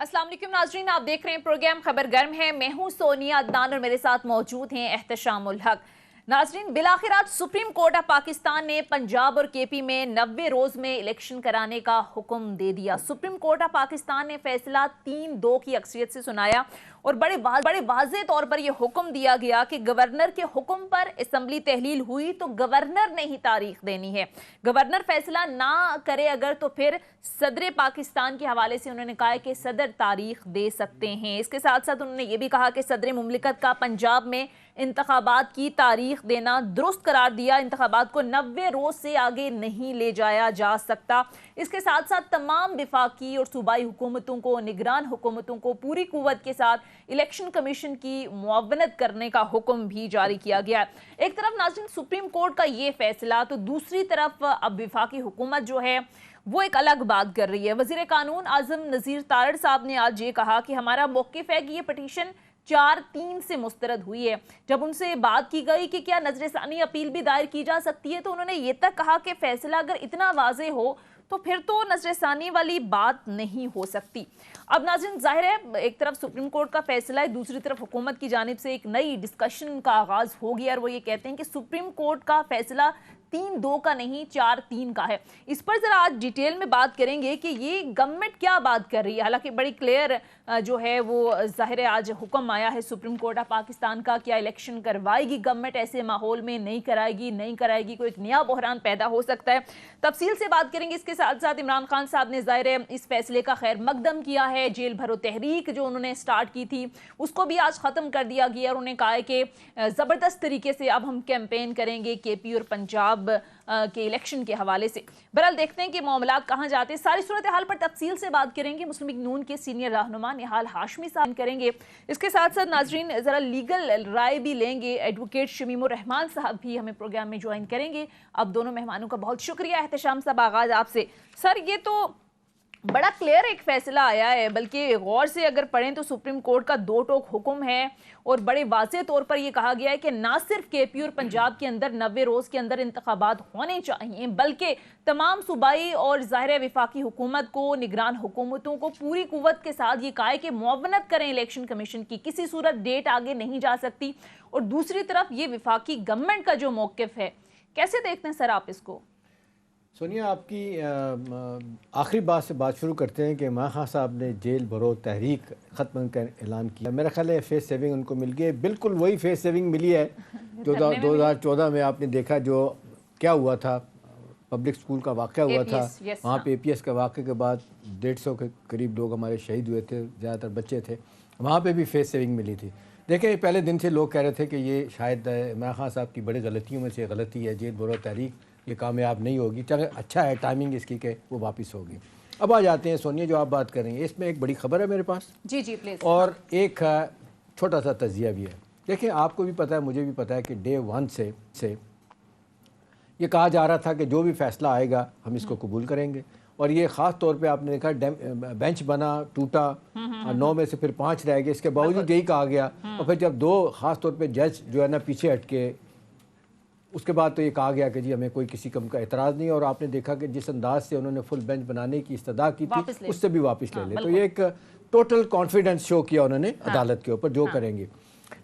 अस्सलाम वालेकुम नाजरीन, आप देख रहे हैं प्रोग्राम खबर गर्म है। मैं हूं सोनिया अदनान और मेरे साथ मौजूद हैं एहतशाम उल हक। नाजरीन, बिलाखिर आज सुप्रीम कोर्ट ऑफ पाकिस्तान ने पंजाब और केपी में 90 रोज में इलेक्शन कराने का हुक्म दे दिया। सुप्रीम कोर्ट ऑफ पाकिस्तान ने फैसला 3-2 की अक्सरियत से सुनाया और बड़े वाज़े तौर पर यह हुक्म दिया गया कि गवर्नर के हुक्म पर असेंबली तहलील हुई तो गवर्नर ने ही तारीख देनी है। गवर्नर फैसला ना करे अगर तो फिर सदर पाकिस्तान के हवाले से उन्होंने कहा है कि सदर तारीख दे सकते हैं। इसके साथ साथ उन्होंने ये भी कहा कि सदर मुमलिकत का पंजाब में इंतखाबात की तारीख देना दुरुस्त करार दिया। इंतखाबात को 90 रोज से आगे नहीं ले जाया जा सकता। इसके साथ साथ तमाम विफाकी और सूबाई हुकूमतों को, निगरान हुकूमतों को पूरी कुव्वत के साथ इलेक्शन कमीशन की मुआवनत करने का हुक्म भी जारी किया गया है। एक तरफ नाज़रीन सुप्रीम कोर्ट का ये फैसला, तो दूसरी तरफ अब विफाकी हुकूमत जो है वो एक अलग बात कर रही है। वजीर कानून आजम नज़ीर तारड़ साहब ने आज ये कहा कि हमारा मौक़िफ़ है कि ये पटिशन 4-3 से मुस्तरद हुई है। जब उनसे बात की गई कि क्या नजरसानी अपील भी दायर की जा सकती है, तो उन्होंने ये तक कहा कि फैसला अगर इतना वाज़े हो तो फिर तो नजरसानी वाली बात नहीं हो सकती। अब नाज़रीन ज़ाहिर है एक तरफ सुप्रीम कोर्ट का फैसला है, दूसरी तरफ हुकूमत की जानिब से एक नई डिस्कशन का आगाज़ हो गया और वो ये कहते हैं कि सुप्रीम कोर्ट का फैसला 3-2 का नहीं 4-3 का है। इस पर ज़रा आज डिटेल में बात करेंगे कि ये गवर्नमेंट क्या बात कर रही है। हालांकि बड़ी क्लियर जो है वो ज़ाहिर है आज हुक्म आया है सुप्रीम कोर्ट ऑफ पाकिस्तान का, क्या इलेक्शन करवाएगी गवर्नमेंट, ऐसे माहौल में नहीं कराएगी, कोई एक नया बहरान पैदा हो सकता है। तफसील से बात करेंगे। इसके साथ साथ इमरान खान साहब ने ज़ाहिर है इस फैसले का खैर मकदम किया है। जेल भरो तहरीक जो उन्होंने स्टार्ट की थी उसको भी आज ख़त्म कर दिया गया और उन्होंने कहा है कि ज़बरदस्त तरीके से अब हम कैंपेन करेंगे केपी और पंजाब के इलेक्शन के हवाले से। बहरहाल देखते हैं कि मामला कहाँ जाते हैं। सारी सूरत हाल पर तफसील से बात करेंगे। मुस्लिम लीग नून के सीनियर रहनुमा निहाल हाशमी साहब करेंगे। इसके साथ साथ नाजरीन ज़रा लीगल राय भी लेंगे। एडवोकेट शमीमुर रहमान साहब भी हमें प्रोग्राम में ज्वाइन करेंगे। अब दोनों मेहमानों का बहुत शुक्रिया। एहतशाम साहब, आगाज़ आपसे। सर, ये तो बड़ा क्लियर एक फैसला आया है, बल्कि गौर से अगर पढ़ें तो सुप्रीम कोर्ट का 2 टोक हुक्म है और बड़े वाज़े तौर पर यह कहा गया है कि ना सिर्फ केपी और पंजाब के अंदर 90 रोज़ के अंदर इंतखाबात होने चाहिए, बल्कि तमाम सूबाई और ज़ाहिर विफाकी हुकूमत को, निगरान हुकूमतों को पूरी कुव्वत के साथ ये कहा है कि मुआवनत करें इलेक्शन कमीशन की, किसी सूरत डेट आगे नहीं जा सकती। और दूसरी तरफ ये विफाकी गवर्नमेंट का जो मौक़िफ़ है, कैसे देखते हैं सर आप इसको? सोनिया, आपकी आखिरी बात से बात शुरू करते हैं कि इमरान खान साहब ने जेल भरो तहरीक ख़त्म का ऐलान किया। मेरा ख्याल है फेस सेविंग उनको मिल गई, बिल्कुल वही फेस सेविंग मिली है जो 2014 में आपने देखा जो क्या हुआ था, पब्लिक स्कूल का वाक़या हुआ था। वहाँ पे APS का वाक़े के बाद 150 के करीब लोग हमारे शहीद हुए थे, ज़्यादातर बच्चे थे। वहाँ पर भी फेस सेविंग मिली थी। देखें, पहले दिन से लोग कह रहे थे कि ये शायद इमरान खान साहब की बड़ी गलतियों में से गलती है, जेल भरो तहरीक ये कामयाब नहीं होगी। चलो अच्छा है टाइमिंग इसकी कि वो वापस होगी। अब आ जाते हैं सोनिया, जो आप बात कर रही हैं इसमें एक बड़ी खबर है मेरे पास। जी जी प्लीज़। और एक छोटा सा तजिया भी है। देखिए, आपको भी पता है, मुझे भी पता है कि डे 1 से ये कहा जा रहा था कि जो भी फैसला आएगा हम इसको कबूल करेंगे। और ये ख़ास तौर पे आपने देखा बेंच बना, टूटा, 9 में से फिर 5 रह गए। इसके बावजूद यही कहा गया। और फिर जब 2 ख़ास तौर पे जज जो है ना पीछे हटके, उसके बाद तो ये कहा गया कि जी हमें कोई किसी कम का एतराज़ नहीं। और आपने देखा कि जिस अंदाज से उन्होंने फुल बेंच बनाने की इस्तदा की थी उससे भी वापस ले ले। तो ये एक टोटल कॉन्फिडेंस शो किया उन्होंने अदालत के ऊपर जो करेंगे।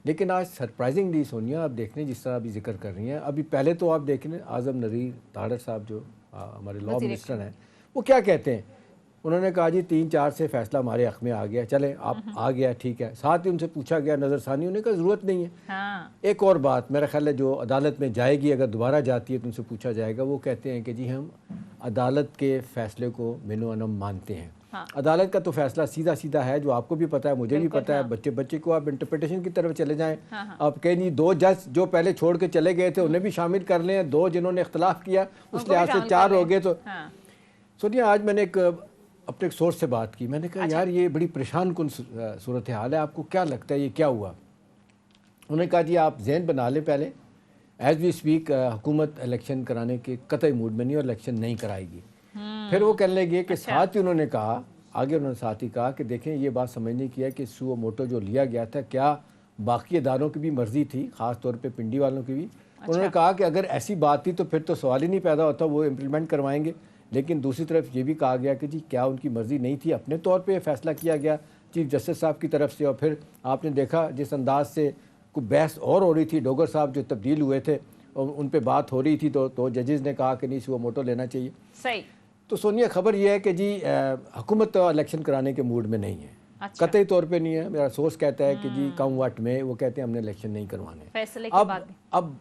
लेकिन आज सरप्राइजिंगली सोनिया, आप देखने जिस तरह अभी जिक्र कर रही हैं, अभी पहले तो आप देख लें आज़म नज़ीर तारड़ साहब जो हमारे लॉ मिनिस्टर हैं, वो क्या कहते हैं। उन्होंने कहा जी 3-4 से फैसला हमारे हक़ में आ गया, चले आप आ गया ठीक है। साथ ही उनसे पूछा गया नज़रसानी, उन्होंने कहा ज़रूरत नहीं है। हाँ। एक और बात मेरा ख्याल है जो अदालत में जाएगी, अगर दोबारा जाती है तो उनसे पूछा जाएगा। वो कहते हैं कि जी हम अदालत के फ़ैसले को मेनो अनम मानते हैं। हाँ। अदालत का तो फैसला सीधा सीधा है, जो आपको भी पता है, मुझे भी पता है। बच्चे को आप इंटरप्रिटेशन की तरफ चले जाएँ। आप कहें नहीं 2 जज जो पहले छोड़ के चले गए थे उन्हें भी शामिल कर लें, 2 जिन्होंने इख्तलाफ किया उस लिहाज से 4 हो गए। तो सोनिया, आज मैंने अपने एक सोर्स से बात की। मैंने कहा यार ये बड़ी परेशान कुन सूरत हाल है, आपको क्या लगता है ये क्या हुआ? उन्होंने कहा जी आप ज़हन बना लें, पहले एज वी स्पीक हुकूमत इलेक्शन कराने के कतई मूड में नहीं और इलेक्शन नहीं कराएगी। फिर वो कहने लगे कि साथ ही उन्होंने कहा, आगे उन्होंने साथ ही कहा कि देखें ये बात समझने की है कि सुओ मोटो जो लिया गया था क्या बाकी इदारों की भी मर्जी थी, ख़ास तौर पर पिंडी वालों की भी। उन्होंने कहा कि अगर ऐसी बात थी तो फिर तो सवाल ही नहीं पैदा होता, वो इम्प्लीमेंट करवाएंगे। लेकिन दूसरी तरफ ये भी कहा गया कि जी क्या उनकी मर्ज़ी नहीं थी, अपने तौर पे फैसला किया गया चीफ जस्टिस साहब की तरफ से। और फिर आपने देखा जिस अंदाज से कोई बहस और हो रही थी, डोगर साहब जो तब्दील हुए थे और उन पे बात हो रही थी तो जजेस ने कहा कि नहीं सुओ मोटो लेना चाहिए। सही। तो सोनिया खबर यह है कि जी हुकूमत तो इलेक्शन कराने के मूड में नहीं है, अच्छा। कतई तौर पे नहीं है। मेरा सोर्स कहता है कि जी कम वट में वो कहते हैं हमने इलेक्शन नहीं करवाने। फैसले के बाद अब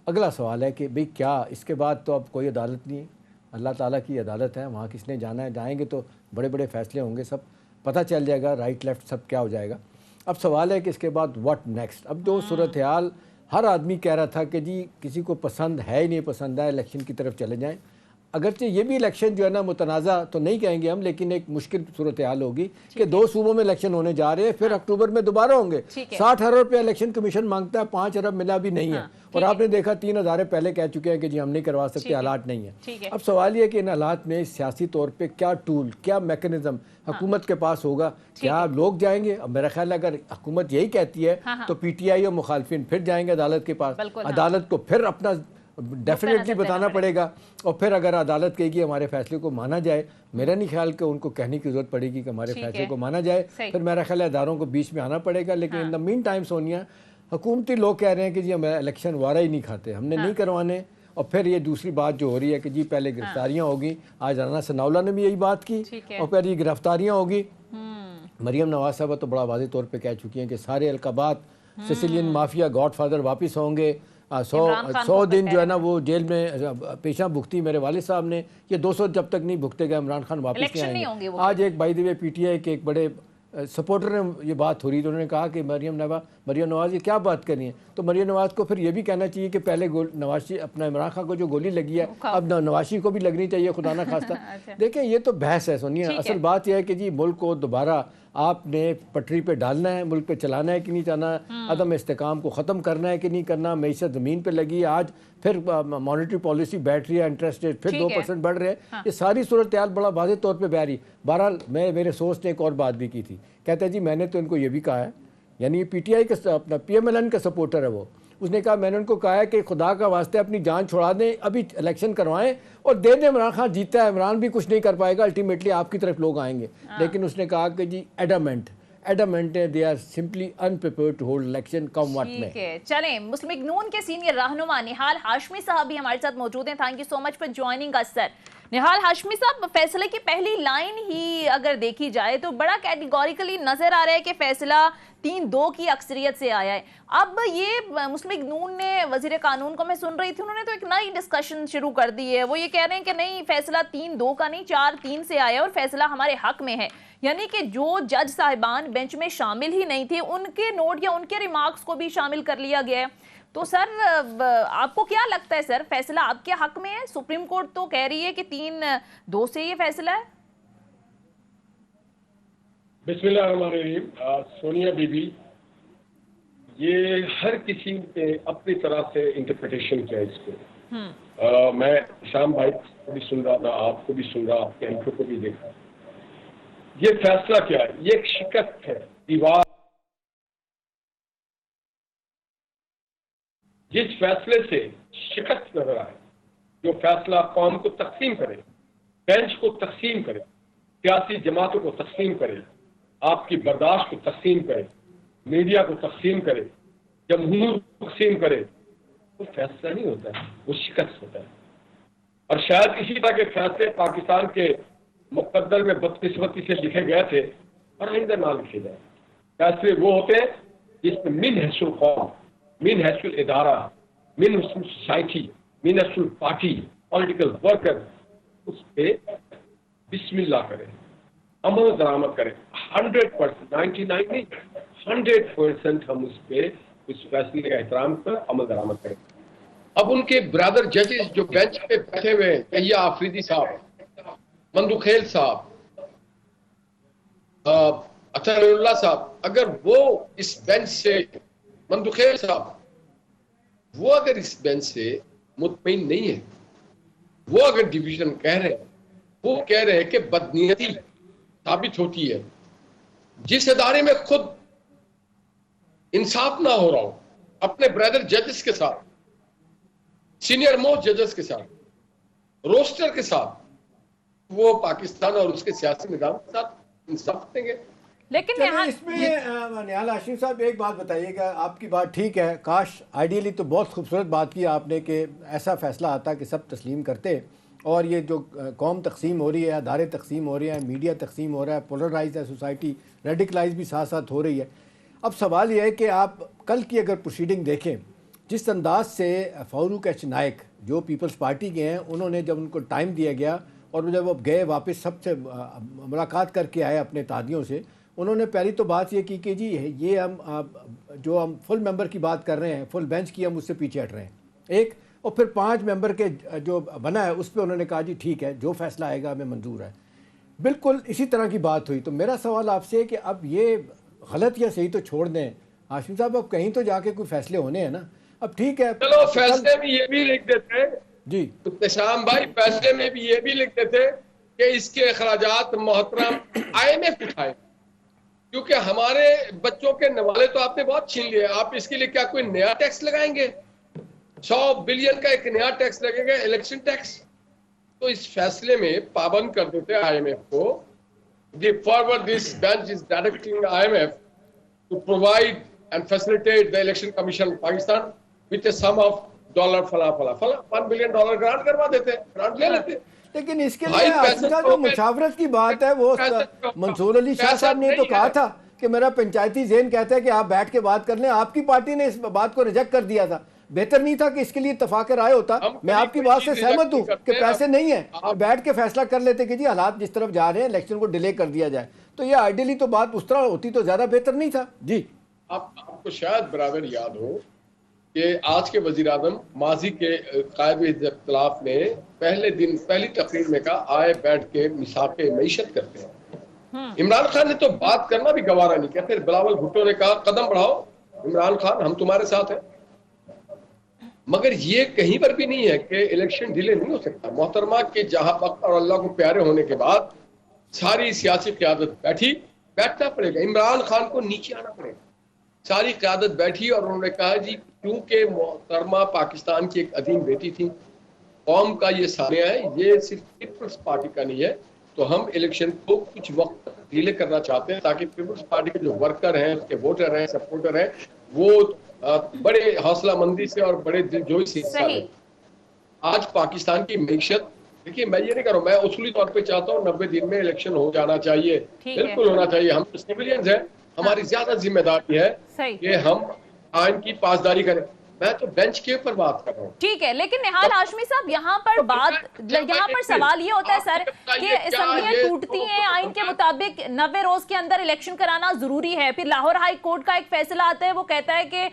अगला सवाल है कि भाई क्या इसके बाद तो अब कोई अदालत नहीं है, अल्लाह ताला की अदालत है, वहाँ किसने जाना है, जाएंगे तो बड़े बड़े फैसले होंगे, सब पता चल जाएगा, राइट लेफ्ट सब क्या हो जाएगा। अब सवाल है कि इसके बाद व्हाट नेक्स्ट। अब जो सूरत हाल हर आदमी कह रहा था कि जी किसी को पसंद है ही नहीं पसंद है इलेक्शन की तरफ चले जाएं। अगरचे ये भी इलेक्शन जो है ना मुतनाज़ा तो नहीं कहेंगे हम, लेकिन एक मुश्किल सूरत हाल होगी कि 2 सूबों में इलेक्शन होने जा रहे हैं, फिर अक्टूबर में दोबारा होंगे। 60 अरब रुपया इलेक्शन कमीशन मांगता है, 5 अरब मिला भी नहीं है। और आपने देखा 3 हज़ार पहले कह चुके हैं कि जी हम नहीं करवा सकते, हालात नहीं है। अब सवाल ये कि इन हालात में सियासी तौर पर क्या टूल क्या मैकेनिज्म हुकूमत के पास होगा, क्या लोग जाएंगे? अब मेरा ख्याल है अगर हुकूमत यही कहती है तो PTI और मुखालफिन फिर जाएंगे अदालत के पास, अदालत को फिर अपना डेफिनेटली बताना पड़ेगा। और फिर अगर अदालत कहेगी हमारे फैसले को माना जाए, मेरा नहीं ख्याल कि उनको कहने की जरूरत पड़ेगी कि हमारे फैसले को माना जाए, फिर मेरा ख्याल है इदारों को बीच में आना पड़ेगा। लेकिन in the mean time Sonia हुकूमती लोग कह रहे हैं कि जी हम इलेक्शन वारा ही नहीं खाते, हमने नहीं करवाने। और फिर ये दूसरी बात जो हो रही है कि जी पहले गिरफ्तारियां होगी, आज राना सनाउल्लाह ने भी यही बात की, और फिर ये गिरफ्तारियां होगी। मरियम नवाज साहब तो बड़ा वाज़ेह तौर पे कह चुकी हैं कि सारे अलकाबात सिसिलियन माफिया गॉडफादर वापस होंगे। 100 दिन जो है ना वो जेल में पेशा भुगती मेरे वालिद साहब ने, ये 200 जब तक नहीं भुगते गए इमरान खान वापस नहीं आएंगे। आज एक बाय द वे PTI के एक बड़े सपोर्टर ने ये बात हो रही, तो उन्होंने कहा कि मरियम नवाज ये क्या बात कर रही है। तो मरियम नवाज को फिर ये भी कहना चाहिए कि पहले नवाज अपना इमरान खान को जो गोली लगी है अब नवाशी को भी लगनी चाहिए, खुदा ना खास्ता। देखें ये तो बहस है सोनिया, असल बात यह है कि जी मुल्क को दोबारा आपने पटरी पे डालना है, मुल्क पे चलाना है कि नहीं चलाना, अदम इस्तेकाम को ख़त्म करना है कि नहीं करना। मईशत ज़मीन पे लगी है, आज फिर मॉनेटरी पॉलिसी बैठ रही है, इंटरेस्ट रेट फिर 2% बढ़ रहे हैं। ये सारी सूरत हाल बड़ा वाज़ेह तौर पे बह रही। बहरहाल मेरे सोच ने एक और बात भी की थी, कहता है जी मैंने तो इनको ये भी कहा है, यानी PTI का अपना PMLN का सपोर्टर है वो, उसने कहा मैंने उनको कहा है कि खुदा का वास्ते अपनी जान छुड़ा दें, अभी इलेक्शन करवाएं और दे दें। इमरान खान जीता है, इमरान भी कुछ नहीं कर पाएगा, अल्टीमेटली आपकी तरफ लोग आएंगे। लेकिन उसने कहा कि जी adamant they are simply unprepared to hold election come what में। चलें, मुस्लिम लीग नून के सीनियर रहनुमा निहाल हाशमी साहब भी हमारे साथ मौजूद हैं। Thank you so much for joining us sir. Nihal Hashmi साहब, फैसले की पहली लाइन ही अगर देखी जाए तो बड़ा कैटेगोरिकली नजर आ रहा है कि फैसला 3-2 की अक्सरियत से आया है। अब ये मुस्लिम लीग नून ने वजीर कानून को मैं सुन रही थी, उन्होंने तो एक नई डिस्कशन शुरू कर दी है। वो ये कह रहे हैं कि नहीं फैसला 3-2 का नहीं 4-3 से आया और फैसला हमारे हक में है। यानी कि जो जज साहिबान बेंच में शामिल ही नहीं थे उनके नोट या उनके रिमार्क्स को भी शामिल कर लिया गया है। तो सर आपको क्या लगता है सर, फैसला आपके हक में है? सुप्रीम कोर्ट तो कह रही है कि 3-2 से ये फैसला है। बिस्मिल्लाहिर्रहमानिर्रहीम। सोनिया बीबी, ये हर किसी ने अपनी तरह से इंटरप्रिटेशन किया इसको। मैं शाम भाई को भी सुन रहा था, आपको भी सुन रहा, आपके एंकर को भी देखा। ये फैसला क्या है? ये एक शिकस्त है, दीवार। जिस फैसले से शिकस्त नजर आए, जो फैसला कौम को तकसीम करे, बेंच को तकसीम करे, सियासी जमातों को तकसीम करे, आपकी बर्दाश्त को तकसीम करे, मीडिया को तकसीम करे, जमहूर को तकसीम करे, वो फैसला नहीं होता है, वो शिकस्त होता है। और शायद इसी तरह के फैसले पाकिस्तान के मुकद्दर में बदकिस्मती से लिखे गए थे और आइंदा ना लिखे जाए। फैसले वो होते हैं जिसमें मिन हैसुल कौम, मिन हैसुल इदारा, मिन हैसुल सोसाइटी, मिन हैसुल पार्टी, पॉलिटिकल वर्कर उस पर बिस्मिल्लाह करें, अमल दरामद करें। 100%, 99 नहीं, 100% हम उस पर उस फैसले का एहतराम कर अमल दरामद करें। अब उनके ब्रदर जजेस जो बेंच पे बैठे हुए हैं, तैय्या आफरीदी साहब, मंदुखेल साहब, अतनुल्लाह साहब, अगर वो इस बेंच से, मंदुखेल साहब, वो अगर इस बेंच से मुतमईन नहीं है, वो अगर डिवीजन कह रहे हैं, वो कह रहे हैं कि बदनीयती साबित होती है। जिस इदारे में खुद इंसाफ ना हो रहा हो अपने ब्रदर जजेस के साथ, सीनियर मोस्ट जजेस के साथ, रोस्टर के साथ, वो पाकिस्तान और उसके सियासी निज़ाम के साथ इंसाफ देंगे। लेकिन चलिए, इसमें निहाल हाशमी साहब एक बात बताइएगा, आपकी बात ठीक है, काश आइडियली तो बहुत खूबसूरत बात की आपने कि ऐसा फैसला आता कि सब तस्लीम करते, और ये जो कौम तकसीम हो रही है, अदारे तकसीम हो रहे हैं, मीडिया तकसीम हो रहा है, पोलराइज है सोसाइटी, रेडिकलाइज भी साथ साथ हो रही है। अब सवाल यह है कि आप कल की अगर प्रोसीडिंग देखें, जिस अंदाज से फारूक एच नायक जो पीपल्स पार्टी के हैं, उन्होंने जब उनको टाइम दिया गया और जब वो गए वापस सबसे मुलाकात करके आए अपने तादियों से, उन्होंने पहली तो बात ये की कि जी ये हम फुल मेंबर की बात कर रहे हैं, फुल बेंच की, हम उससे पीछे हट रहे हैं एक, और फिर 5 मेंबर के जो बना है उस पर उन्होंने कहा जी ठीक है, जो फैसला आएगा हमें मंजूर है। बिल्कुल इसी तरह की बात हुई। तो मेरा सवाल आपसे है कि अब ये गलत या सही तो छोड़ दें हाशिम साहब, अब कहीं तो जाके कोई फैसले होने हैं ना। अब ठीक है, चलो फैसले में ये भी लिख देते जी इब्तिसाम भाई, फैसले में भी ये भी लिख देते कि इसके अखराजात मोहतरम IMF उठाए, क्योंकि हमारे बच्चों के नवाले तो आपने बहुत छीन लिए। आप इसके लिए क्या कोई नया टैक्स लगाएंगे? 100 बिलियन का एक नया टैक्स लगेगा, इलेक्शन टैक्स। तो इस फैसले में पाबंद कर देते IMF को। Forward this bench is directing IMF to provide and facilitate the election commission Pakistan with a sum of $1 billion grant करवा देते, ग्रांट ले लेते। लेकिन इसके लिए हाशिम साहब जो मुशावरत की बात है, वो मंसूर अली शाह साहब ने तो कहा था कि मेरा पंचायती ज़हन कहता है कि आप बैठ के बात कर लें। आपकी पार्टी ने इस बात को रिजेक्ट कर दिया था। बेहतर नहीं था कि इसके लिए इत्तेफाक राय होता? मैं आपकी बात से सहमत हूँ कि पैसे नहीं है, बैठ के फैसला कर लेते कि जी हालात जिस तरफ जा रहे हैं इलेक्शन को डिले कर दिया जाए। तो ये आइडियली तो बात उस तरह होती तो ज्यादा बेहतर नहीं था जी। आपको शायद बराबर याद हो कि आज के वजीर आजम माजी के कायद इख्तिलाफ ने पहले दिन पहली तकरीर में कहा आए बैठ के मिसाके मईशत करते हैं। इमरान खान ने तो बात करना भी गवारा नहीं किया। फिर बिलावल भुट्टो ने कहा कदम बढ़ाओ इमरान खान, हम तुम्हारे साथ हैं। मगर ये कहीं पर भी नहीं है कि इलेक्शन डिले नहीं हो सकता। मोहतरमा के जहां वक्त और अल्लाह को प्यारे होने के बाद सारी सियासी क़यादत बैठना पड़ेगा, इमरान खान को नीचे आना पड़ेगा। सारी क़यादत बैठी और उन्होंने कहा जी क्योंकि मोहतरमा पाकिस्तान की एक अजीम बेटी थी, कौम का ये सानिया है, ये सिर्फ पीपल्स पार्टी का नहीं है, तो हम इलेक्शन को कुछ वक्त डिले करना चाहते हैं ताकि पीपल्स पार्टी के जो वर्कर हैं, उसके वोटर हैं, सपोर्टर हैं, वो बड़े हौसलामंदी से और बड़े दिलजोई से हिस्सा लें। आज पाकिस्तान की मैशत, देखिए मैं ये नहीं कर रहा हूं, मैं उसूली तौर पे चाहता हूँ 90 दिन में इलेक्शन हो जाना चाहिए, बिल्कुल होना चाहिए। हम सिविलियंस हैं, हमारी ज्यादा जिम्मेदारी है कि हम आइन की पासदारी करें। मैं तो बेंच के ऊपर बात कर रहा हूँ। ठीक है, लेकिन निहाल हाशमी साहब यहाँ पर सवाल ये होता है सर कि असम्बलियां टूटती हैं, आइन के मुताबिक 90 रोज के अंदर इलेक्शन कराना जरूरी है। फिर लाहौर हाई कोर्ट का एक फैसला आता है, वो कहता है कि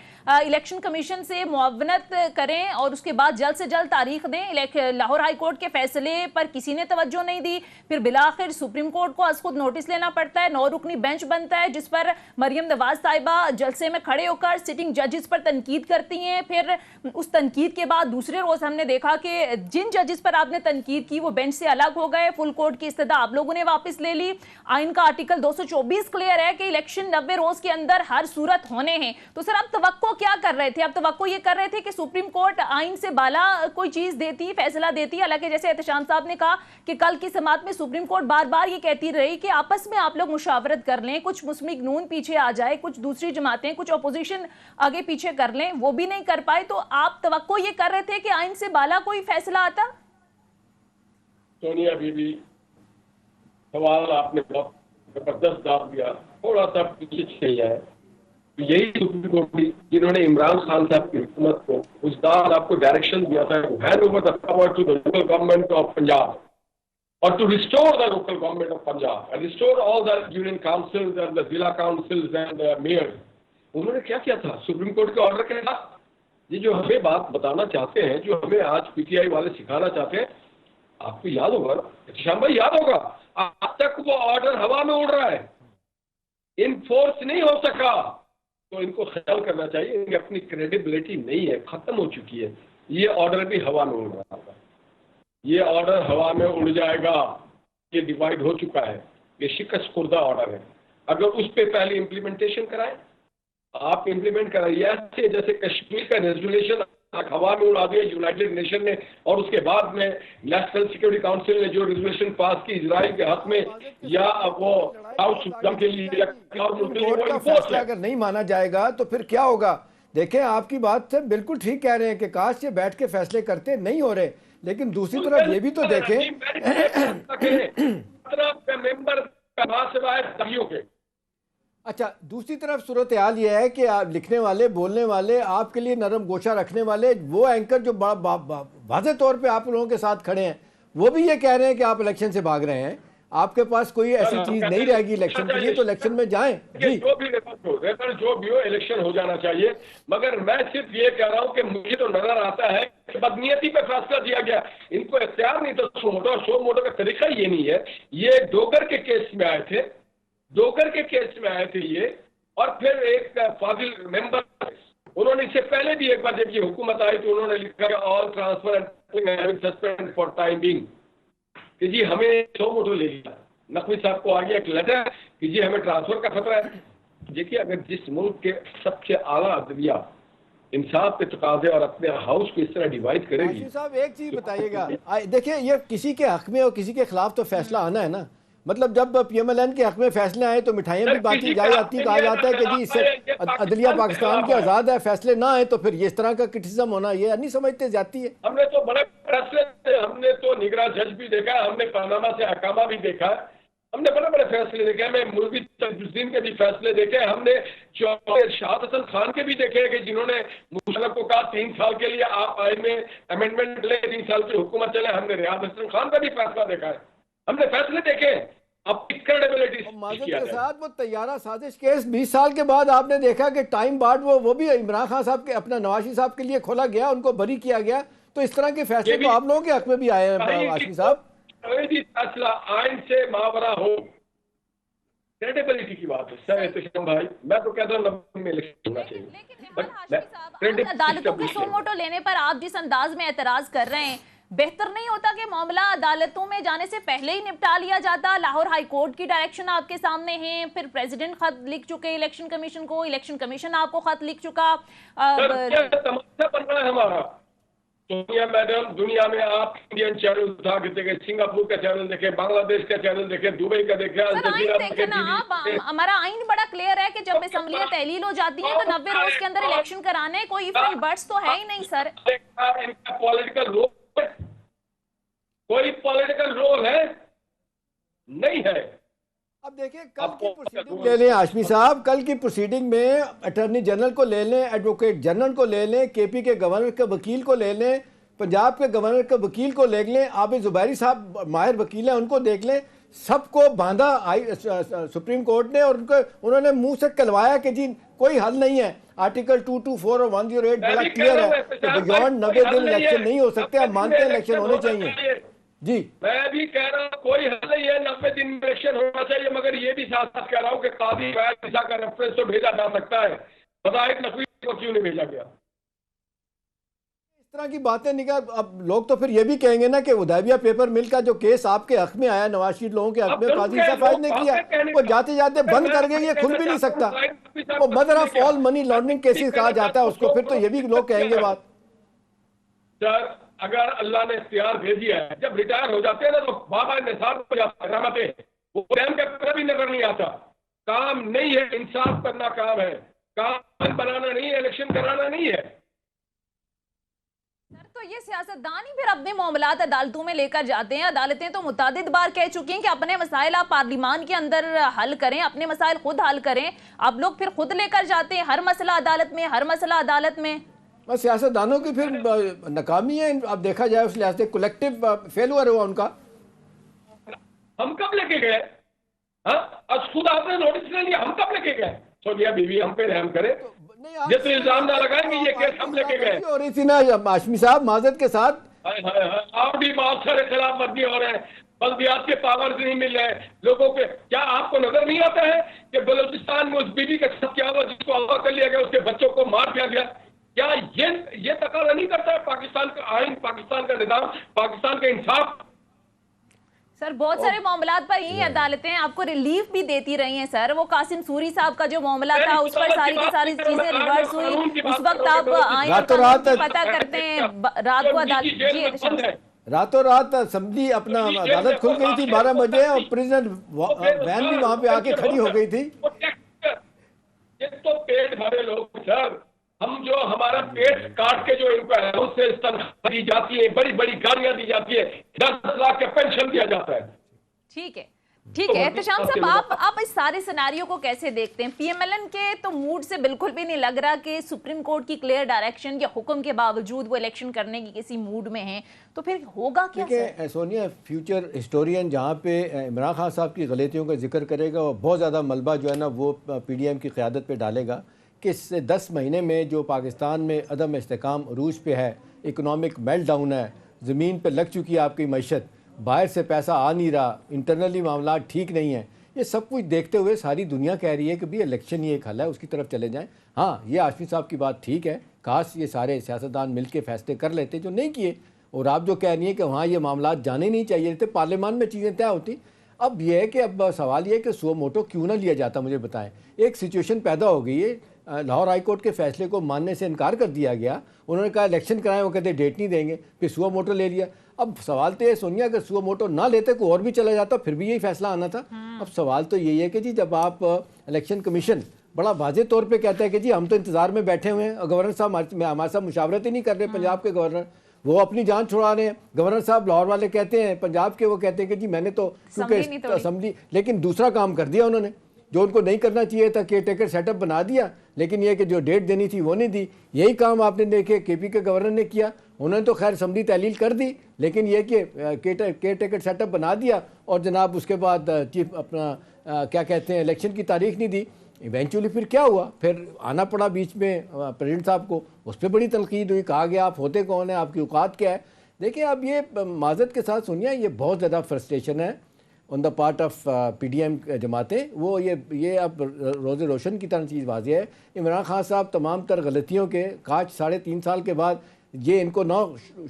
इलेक्शन कमीशन से मुआवनत करें और उसके बाद जल्द से जल्द तारीख दें। लाहौर हाई कोर्ट के फैसले पर किसी ने तवज्जो नहीं दी। फिर बिलाखिर सुप्रीम कोर्ट को आज खुद नोटिस लेना पड़ता है, 9 रुकनी बेंच बनता है जिस पर मरियम नवाज साहिबा जलसे में खड़े होकर सिटिंग जजेस पर तनकीद करती हैं। फिर उस तनकीद के बाद दूसरे रोज हमने देखा कि जिन जजेस पर आपने तनकीद की वो बेंच से अलग हो गए, फुल कोर्ट की इस्तदा आप लोगों ने वापस ले ली। आइन का आर्टिकल 224 क्लियर है कि इलेक्शन 90 रोज के अंदर हर सूरत होने हैं। तो सर आप तवक्को क्या कर रहे थे? अब तवक्को ये कर रहे थे कि सुप्रीम कोर्ट आइन से बाला कोई चीज देती, फैसला देती। हालांकि जैसे एहतशाम साहब ने कहा कि कल की समाअत में सुप्रीम कोर्ट बार बार ये कहती रही कि आपस में आप लोग मुशावरत कर लें, कुछ मुस्लिम लीग नून पीछे आ जाए, कुछ दूसरी जमातें, कुछ अपोजिशन आगे पीछे कर लें, वो भी नहीं कर पाए। तो आप तवक्को ये कर रहे थे कि आइन से बाला कोई फैसला आता? सोनिया बीबी, सवाल आपने बहुत जबरदस्त दाव दिया, थोड़ा सा पीछे चल जाए। यही सुप्रीम कोर्ट जिन्होंने इमरान खान साहब की हुकूमत को उस दाल आपको डायरेक्शन दिया था, hand over the power to the local government of Punjab और to restore the local government of Punjab and restore all the union councils and the जिला काउंसिल्स एंड द मेयर्स। उन्होंने क्या किया था? सुप्रीम कोर्ट के ऑर्डर के खिलाफ। ये जो हमें बात बताना चाहते हैं, जो हमें आज पीटीआई वाले सिखाना चाहते हैं, आपको याद होगा, इत्तेशाम भाई याद होगा, आज तक वो ऑर्डर हवा में उड़ रहा है, इनफोर्स नहीं हो सका। तो इनको ख्याल करना चाहिए, इनकी अपनी क्रेडिबिलिटी नहीं है, खत्म हो चुकी है। ये ऑर्डर भी हवा में उड़ रहा था, ये ऑर्डर हवा में उड़ जाएगा, ये डिवाइड हो चुका है, ये शिकस्त खुर्दा ऑर्डर है। अगर उस पर पहले इम्प्लीमेंटेशन कराएं, आप इम्प्लीमेंट कराइए। ऐसे जैसे कश्मीर का रेजोल्यूशन हवा में उड़ा दिया यूनाइटेड नेशन ने, और उसके बाद में नेशनल सिक्योरिटी काउंसिल ने जो रेजोल्यूशन पास की इजराइल के हक में, या वो साउथ सुदान के लिए कोर्ट का फैसला अगर नहीं माना जाएगा तो फिर क्या होगा? देखें, आपकी बात से बिल्कुल ठीक कह रहे हैं कि काश ये बैठ के फैसले करते, नहीं हो रहे, लेकिन दूसरी तरफ ये भी तो देखें मेंबर। अच्छा, दूसरी तरफ सूरत हाल ये है कि आप लिखने वाले, बोलने वाले, आपके लिए नरम गोशा रखने वाले वो एंकर जो वाज़े तौर पे आप लोगों के साथ खड़े हैं, वो भी ये कह रहे हैं कि आप इलेक्शन से भाग रहे हैं, आपके पास कोई ऐसी चीज नहीं रहेगी इलेक्शन के लिए, तो इलेक्शन में जाएं। जी, जो भी रेफर जो भी हो, इलेक्शन हो जाना चाहिए। मगर मैं सिर्फ ये कह रहा हूँ कि मुझे तो नजर आता है कि बदनीयती पे फैसला दिया गया, इनको इख्तियार नहीं तो शो मोटो का तरीका ये नहीं है। ये डोगर के केस में आए थे, डोगर के केस में आए थे ये, और फिर एक फाजिल मेंबर, उन्होंने इससे पहले भी एक बार जब ये हुकूमत आई तो उन्होंने लिखा all transfer and suspend for time being, कि जी हमें शो मोटो ले लिया। नकवी साहब को आ गया एक लेटर कि जी हमें ट्रांसफर का खतरा है। देखिए, अगर जिस मुल्क के सबसे आला अदलिया इंसाफ के तकाजे और अपने हाउस को इस तरह डिवाइड करेगी। आशीष साहब, एक चीज बताइएगा, देखिए ये किसी के हक में और किसी के खिलाफ तो फैसला आना है ना। मतलब जब PMLN के हक में फैसले आए तो मिठाइयाँ भी बांटी जाई जाती है, कहा जाता है कि जी इससे अदलिया पाकिस्तान की आज़ाद है, फैसले ना आए तो फिर ये इस तरह का क्रिटिसिज्म होना, ये नहीं समझते जाती है। हमने तो बड़े फैसले, हमने तो निगरां जज भी देखा है, हमने पनामा से अकामा भी देखा है, हमने बड़े बड़े फैसले देखे, हमें मुल्की तजदीद के भी फैसले देखे, हमने शाहद हसन खान के भी देखे कि जिन्होंने मुशर्रफ को कहा 3 साल के लिए आप आइन में अमेंडमेंट ले, 3 साल की हुकूमत चले। हमने रियाद हसन खान का भी फैसला देखा है, हमने फैसले देखे। अब माजूद के साथ वो तैयारा साजिश केस 20 साल के बाद आपने देखा कि टाइम बाद वो भी इमरान खान साहब के, अपना नवाशी साहब के लिए खोला गया, उनको बरी किया गया। तो इस तरह के फैसले तो आप लोगों के हक में भी आए हैं आशीष साहब। कोई भी फैसला आइन से मावरा हो, क्रेडिबिलिटी की बात है सर एहतशाम भाई, मैं तो कहता हूँ में इलेक्शन होना चाहिए। लेकिन अदालतों के सो मोटो लेने पर आप जिस अंदाज में एतराज कर रहे हैं, बेहतर नहीं होता कि मामला अदालतों में जाने से पहले ही निपटा लिया जाता? लाहौर हाई कोर्ट की डायरेक्शन आपके सामने है, फिर प्रेसिडेंट खत लिख चुके इलेक्शन कमीशन को, इलेक्शन कमीशन आपको खत लिख चुका। तमाशा बन रहा है हमारा। सोनिया मैडम, दुनिया में आप इंडियन चैनल उठा के देखे, सिंगापुर का चैनल देखे, बांग्लादेश का चैनल देखे, दुबई का देखे, हमारा आइन बड़ा क्लियर है कि जब असेंबलियां तहलील हो जाती हैं तो 90 रोज के अंदर इलेक्शन कराने, कोई इफ एंड बट्स तो है ही नहीं सर। इनका पॉलिटिकल रोल, कोई पॉलिटिकल रोल है नहीं है। अब देखिए, कल की प्रोसीडिंग ले लें आशमी साहब, कल की प्रोसीडिंग में अटॉर्नी जनरल को ले लें, एडवोकेट जनरल को ले लें, KP के गवर्नर के वकील को ले लें, पंजाब के गवर्नर के वकील को ले लें, आबिद जुबैरी साहब माहिर वकील हैं उनको देख लें, सबको बांधा सुप्रीम कोर्ट ने, और उन्होंने मुंह से कहलवाया कि जी कोई हल नहीं है। आर्टिकल 224 और 108 बड़ा क्लियर है कि बियॉन्ड 90 दिन इलेक्शन नहीं हो सकते। आप मानते हैं इलेक्शन होने चाहिए? जी, मैं भी कह रहा हूँ कोई हल नहीं है, 90 दिन में इलेक्शन होना चाहिए। मगर ये भी साथ साथ कह रहा हूँ कि काजी का रेफरेंस तो भेजा जा सकता है, बताए नकवी को क्यों नहीं भेजा गया? इस तरह की बातें निकाल। अब लोग तो फिर ये भी कहेंगे ना कि हुदैबिया पेपर मिल का जो केस आपके हक में आया, नवाज शरीफ लोगों के हक में, काजी सफायद ने किया, वो जाते जाते बंद कर गए, ये खुल भी नहीं सकता। वो mother of all money laundering cases कहा जाता है उसको, फिर तो ये भी लोग कहेंगे बात। सर, अगर अल्लाह ने इख्तियार दे दिया है, जब रिटायर हो जाते हैं ना तो बाबा निसार हो जाता है, रहमतें वो टाइम का पता भी नजर नहीं आता। काम नहीं है, इंसाफ करना काम है, काम बनाना नहीं है, इलेक्शन कराना नहीं है। सर, तो ये सियासतदान ही फिर अपने मामलात अदालतों में लेकर जाते हैं। अदालतें तो मुतादिद बार कह चुकी हैं कि अपने मसाइल आप पार्लियामान के अंदर हल करें, अपने मसाइल खुद हल करें। आप लोग फिर खुद लेकर जाते हैं हर मसला अदालत में, हर मसला अदालत में। बस सियासतदानों की फिर नाकामी है, अब देखा जाए उस लिहाज से कलेक्टिव फेलुअर हुआ उनका। हम कब लेके गए? अब खुद आपने नोटिस ले लिया, हम कब लेके गए? सोनिया बीवी हम पे रहम करे, ये तो इल्जाम ना लगाएंगे ये केस हम लेके गए। हो रही थी ना हाशमी साहब माजद के साथ, आप भी बहुत सारे खिलाफ वर्जी हो रहे हैं, बल्दियात के पावर्स नहीं मिल रहे लोगों के। क्या आपको नजर नहीं आता है कि बलूचिस्तान में उस बीवी के साथ क्या हुआ जिसको अगवा कर लिया गया, उसके बच्चों को मार दिया गया? क्या ये तकाजा नहीं करता है पाकिस्तान का आइन, पाकिस्तान का निजाम, पाकिस्तान का इंसाफ? सर बहुत सारे मामलात पर यही अदालतें आपको रिलीफ भी देती रही हैं सर। वो कासिम सूरी साहब का जो मामला था उस पर सारी की सारी चीजें रिवर्स हुई, उस वक्त आप आए रातों रात पता करते हैं, रात को अदालत जी रातों रात असेंबली अपना अदालत खुल गई थी 12 बजे और प्रिजनर वैन भी वहां पे आके खड़ी हो गई थी। ये तो पेट भरे लोग सर, हम जो हमारा पेट काट के जो इनको अलाउंस से तनख्वाह दी जाती है, बड़ी बड़ी गाड़ियां दी जाती है, 10 लाख का पेंशन दिया जाता है। ठीक है एहतशाम साहब, आप इस सारे सिनेरियो को कैसे देखते हैं? पीएमएलएन के तो मूड से बिल्कुल भी नहीं लग रहा कि सुप्रीम कोर्ट की क्लियर डायरेक्शन या हुक्म के बावजूद वो इलेक्शन करने की किसी मूड में है, तो फिर होगा क्या सर? सोनिया फ्यूचर हिस्टोरियन जहाँ पे इमरान खान साहब की गलतियों का जिक्र करेगा और बहुत ज़्यादा मलबा जो है ना वो पीडीएम की क़यादत पे डालेगा कि इस 10 महीने में जो पाकिस्तान में अदम इस्तेकाम अरूज पे है, इकनॉमिक मेल्ट डाउन है, ज़मीन पे लग चुकी है आपकी मईशत, बाहर से पैसा आ नहीं रहा, इंटरनली मामला ठीक नहीं है, ये सब कुछ देखते हुए सारी दुनिया कह रही है कि भाई इलेक्शन ही एक हल है, उसकी तरफ चले जाएं। हाँ, ये हाशमी साहब की बात ठीक है, काश ये सारे सियासतदान मिल के फैसले कर लेते जो नहीं किए। और आप जो कह रही हैं कि वहाँ ये मामला जाने नहीं चाहिए थे, पार्लियामान में चीज़ें तय होती। अब यह है कि अब सवाल ये है कि सुओ मोटो क्यों ना लिया जाता, मुझे बताएं। एक सिचुएशन पैदा हो गई है, लाहौर हाई कोर्ट के फैसले को मानने से इनकार कर दिया गया, उन्होंने कहा इलेक्शन कराएं, वो कहते डेट नहीं देंगे, फिर सुओ मोटो ले लिया। अब सवाल तो ये सोनिया, अगर सुओ मोटो ना लेते कोई और भी चला जाता फिर भी यही फैसला आना था। अब सवाल तो यही है कि जी जब आप इलेक्शन कमीशन बड़ा वाज़े तौर पे कहता है कि जी हम तो इंतजार में बैठे हुए हैं, गवर्नर साहब हमारे साथ मुशावरत ही नहीं कर रहे, पंजाब के गवर्नर वो अपनी जान छुड़ा रहे हैं। गवर्नर साहब लाहौर वाले कहते हैं, पंजाब के वो कहते हैं कि जी मैंने तो क्योंकि असेंबली, लेकिन दूसरा काम कर दिया उन्होंने जो उनको नहीं करना चाहिए था, केयर टेकर सेटअप बना दिया, लेकिन ये कि जो डेट देनी थी वो नहीं दी। यही काम आपने देखे केपी के गवर्नर ने किया, उन्होंने तो खैर असेंबली तहलील कर दी, लेकिन ये कि केयर टेकर सेटअप बना दिया और जनाब उसके बाद चीफ अपना क्या कहते हैं इलेक्शन की तारीख नहीं दी। इवेंचुअली फिर क्या हुआ, फिर आना पड़ा बीच में प्रेसिडेंट साहब को, उस पर बड़ी तनकीद हुई, कहा गया आप होते कौन है, आपकी औकात क्या है। देखिए अब ये माजरत के साथ सुनिए, ये बहुत ज़्यादा फ्रस्ट्रेशन है on the part of PDM जमातें। वो ये अब रोज़े रोशन की तरह चीज़ वाज़ेह है, इमरान खान साहब तमाम तर गलतियों के काश 3.5 साल के बाद ये इनको ना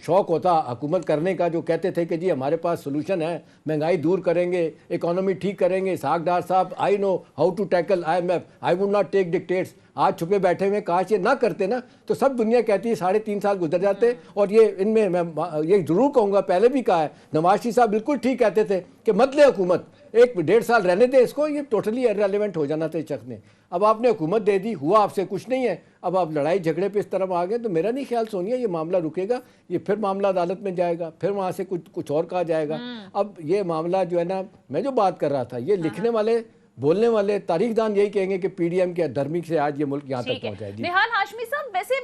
शौक़ होता हुकूमत करने का, जो कहते थे कि जी हमारे पास सोल्यूशन है, महंगाई दूर करेंगे, इकोनॉमी ठीक करेंगे। इसहाक डार साहब, I know how to tackle IMF, I would not take dictates, आज छुपे बैठे हुए, काश ये ना करते ना तो सब दुनिया कहती है 3.5 साल गुजर जाते। और ये इनमें मैं ये ज़रूर कहूँगा, पहले भी कहा है, नवाज शरीफ साहब बिल्कुल ठीक कहते थे कि मत ले हुकूमत, 1-1.5 साल रहने दे इसको, ये टोटली इररिलेवेंट हो जाना था इस शख्स ने। अब आपने हुकूमत दे दी, हुआ आपसे कुछ नहीं है, अब आप लड़ाई झगड़े पे इस तरफ आ गए, तो मेरा नहीं ख्याल सोनिया ये मामला रुकेगा, ये फिर मामला अदालत में जाएगा, फिर वहाँ से कुछ और कहा जाएगा। अब ये मामला जो है ना, मैं जो बात कर रहा था, ये लिखने वाले बोलने वाले तारीखदान यही कहेंगे कि पीडीएम के धर्मी से आज ये मुल्क यहाँ तक पहुँचा है। निहाल हाशमी साहब, वैसे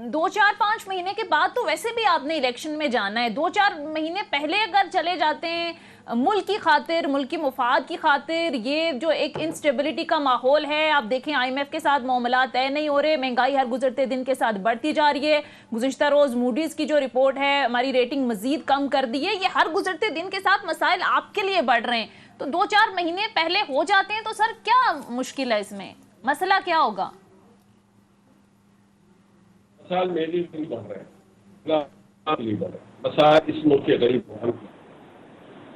2-4-5 महीने के बाद तो वैसे भी आपने इलेक्शन में जाना है, 2-4 महीने पहले अगर चले जाते हैं मुल्क की खातिर, मुल्क की मुफाद की खातिर, ये जो एक इंस्टेबिलिटी का माहौल है, आप देखें IMF के साथ मामला तय नहीं हो रहे, महंगाई हर गुजरते दिन के साथ बढ़ती जा रही है, गुज़िश्ता रोज़ मूडीज़ की जो रिपोर्ट है हमारी रेटिंग मजीद कम कर दी है, ये हर गुजरते दिन के साथ मसाइल आपके लिए बढ़ रहे हैं, तो 2-4 महीने पहले हो जाते हैं तो सर क्या मुश्किल है इसमें, मसला क्या होगा? मसाइल मेरे लिए बढ़ रहे हैं, मसाइल इस मुल्क के गरीब,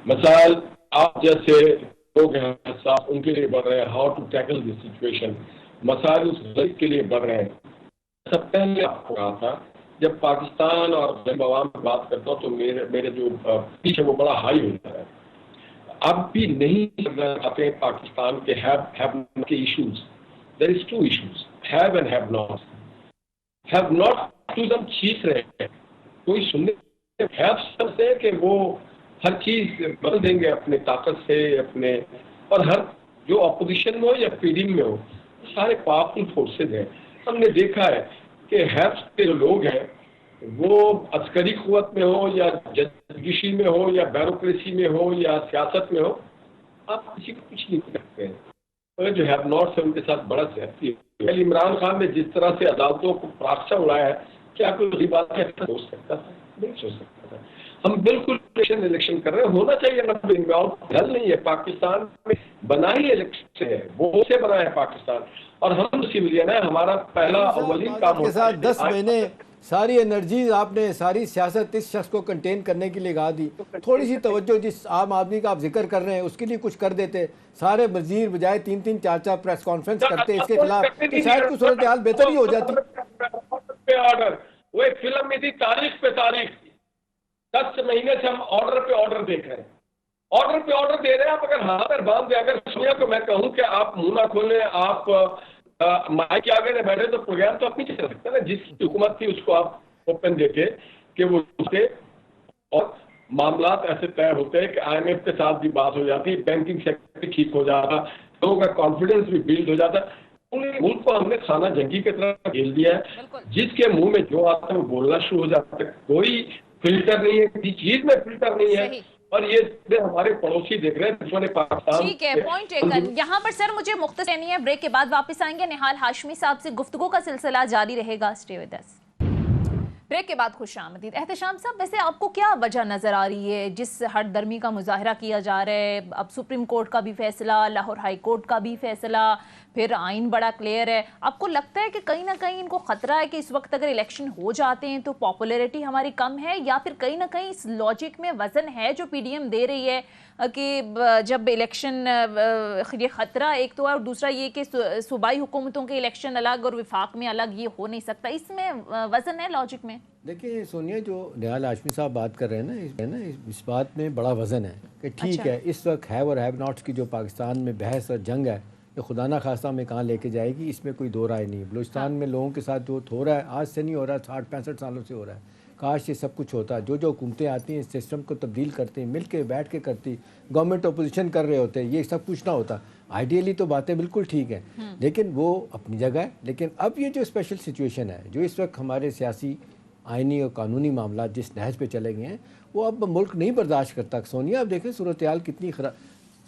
मसाइल आप जैसे लोग हैं साहब उनके लिए बढ़ रहे हैं, how to tackle this situation, मसाइल उस गरीब के लिए बढ़ रहे हैं। सब पहले आपको कहा था, जब पाकिस्तान और जब अवाम की बात करता हूँ तो मेरे जो पीछे वो बड़ा हाई होता है। अब भी नहीं समझना चाहते पाकिस्तान के हैव के issues. There is 2 issues, have and have not. Have not to हम खींच रहे हैं, कोई सुनने हैव से कि वो हर चीज बदल देंगे अपने ताकत से, अपने, और हर जो अपोजिशन में हो या पीडीएम में हो, सारे पावरफुल फोर्सेज हैं। हमने देखा है कि हैव्स के जो लोग हैं वो अस्करी कुव्वत में हो या जजगिशी में हो या ब्यूरोक्रेसी में हो या सियासत में हो, आप किसी को कुछ नहीं कर सकते हैं। और जो हैव नॉट से उनके साथ बड़ा ज्यादती है। इमरान खान ने जिस तरह से अदालतों को प्राक्षा उड़ाया है, क्या कोई बात सोच सकता था? नहीं सोच सकता था। हम बिल्कुल इलेक्शन कर रहे हैं, होना चाहिए ना, हल नहीं है। पाकिस्तान में बना ही इलेक्शन से है, वो से बना है पाकिस्तान, और हम सिविलियन है, हमारा पहला अव्वलीन काम के साथ 10 महीने सारी एनर्जी आपने, सारी सियासत इस शख्स को कंटेन करने के लिए लगा दी। थोड़ी सी तवज्जो जिस आम आदमी का आप जिक्र कर रहे हैं उसके लिए कुछ कर देते। सारे वजीर बजाय 3-3 4-4 प्रेस कॉन्फ्रेंस करते इसके खिलाफ, तो शायद कुछ सूरत हाल बेहतर ही हो जाती। ऑर्डर, वो एक फिल्म में थी तारीख पे तारीख, 10 महीने से हम ऑर्डर पे ऑर्डर देख रहे हैं, ऑर्डर पे ऑर्डर दे रहे हैं। आप अगर हाथ पर बांध दे, अगर सोनिया को मैं कहूं कि आप मुंह ना खोलें, आप माइक के आगे न बैठे, तो प्रोग्राम तो अपनी चल सकता है ना। जिस हुकूमत थी उसको आप ओपन देते कि वो उससे, और मामलात ऐसे तय होते हैं कि IMF के साथ भी बात हो जाती, बैंकिंग सेक्टर ठीक हो जाता, लोगों का कॉन्फिडेंस भी बिल्ड हो जाता। पूरे मुल्क को हमने खाना जंगी की तरह घेर दिया है, जिसके मुंह में जो आता है वो बोलना शुरू हो जाता है। कोई फिल्टर नहीं है, किसी चीज में फिल्टर नहीं है। और ये हमारे पड़ोसी देख रहे हैं, दुश्मन पाकिस्तान। ठीक है, पॉइंट टेकन। यहाँ पर सर मुझे मुख्तसर लेनी है, ब्रेक के बाद वापस आएंगे। निहाल हाशमी साहब से गुफ्तगू का सिलसिला जारी रहेगा, स्टे विद अस। ब्रेक के बाद खुशामदीद। एहतशाम साहब, वैसे आपको क्या वजह नज़र आ रही है जिस हटदर्मी का मुजाहरा किया जा रहा है? अब सुप्रीम कोर्ट का भी फैसला, लाहौर हाई कोर्ट का भी फैसला, फिर आइन बड़ा क्लियर है। आपको लगता है कि कहीं ना कहीं इनको खतरा है कि इस वक्त अगर इलेक्शन हो जाते हैं तो पॉपुलैरिटी हमारी कम है, या फिर कहीं ना कहीं इस लॉजिक में वजन है जो PDM दे रही है कि जब इलेक्शन, ये खतरा एक तो है और दूसरा ये कि सूबाई हुकूमतों के इलेक्शन अलग और विफाक में अलग, ये हो नहीं सकता। इसमें वजन है लॉजिक में? देखिए सोनिया, जो निहाल हाशमी साहब बात कर रहे हैं ना, इस बात में बड़ा वजन है कि ठीक है, इस वक्त हैव और हैव नॉट्स की जो पाकिस्तान में बहस और जंग है, ये खुदा ना खास्ता में कहाँ लेके जाएगी, इसमें कोई दो राय नहीं है। बलूचिस्तान में लोगों के साथ जो हो रहा है, आज से नहीं हो रहा, 60-65 सालों से हो रहा है। काश ये सब कुछ होता। जो जो हुकूमतें आती हैं इस सिस्टम को तब्दील करते हैं, मिल के बैठ के करती, गवर्नमेंट अपोजिशन कर रहे होते हैं, ये सब कुछ ना होता। आइडियली तो बातें बिल्कुल ठीक हैं, लेकिन वो अपनी जगह है। लेकिन अब ये जो स्पेशल सिचुएशन है, जो इस वक्त हमारे सियासी, आइनी और कानूनी मामला जिस नहज पे चले गए हैं, वो अब मुल्क नहीं बर्दाश्त करता। सोनिया, आप देखें सूरत हाल कितनी खराब।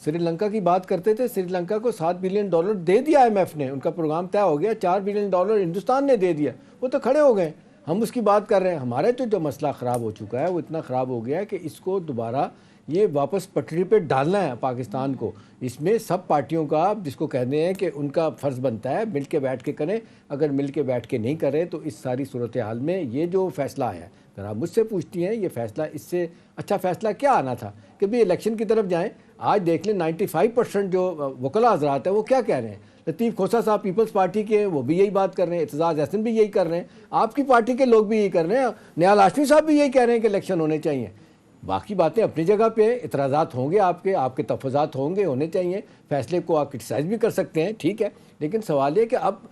श्रीलंका की बात करते थे, श्रीलंका को $7 बिलियन दे दिया IMF ने, उनका प्रोग्राम तय हो गया। $4 बिलियन हिंदुस्तान ने दे दिया, वो तो खड़े हो गए। हम उसकी बात कर रहे हैं। हमारे तो जो मसला ख़राब हो चुका है वो इतना ख़राब हो गया है कि इसको दोबारा ये वापस पटरी पे डालना है पाकिस्तान को। इसमें सब पार्टियों का, जिसको कहते हैं कि उनका फ़र्ज़ बनता है मिल के बैठ के करें। अगर मिल के बैठ के नहीं करें तो इस सारी सूरत हाल में ये जो फ़ैसला है, अगर आप मुझसे पूछती हैं, ये फ़ैसला, इससे अच्छा फ़ैसला क्या आना था कि भाई इलेक्शन की तरफ जाएँ। आज देख लें 95% जो वकला हज़रात हैं वो क्या कह रहे हैं। लतीफ़ खोसा साहब पीपल्स पार्टी के, वो भी यही बात कर रहे हैं, एतजाज़ अहसन भी यही कर रहे हैं, आपकी पार्टी के लोग भी यही कर रहे हैं, निहाल हाशमी साहब भी यही कह रहे हैं कि इलेक्शन होने चाहिए। बाकी बातें अपनी जगह पे, इतराज़ात होंगे, आपके तफ़्फ़ुज़ात होने चाहिए, फ़ैसले को आप क्रिटिसाइज़ भी कर सकते हैं, ठीक है। लेकिन सवाल ये कि अब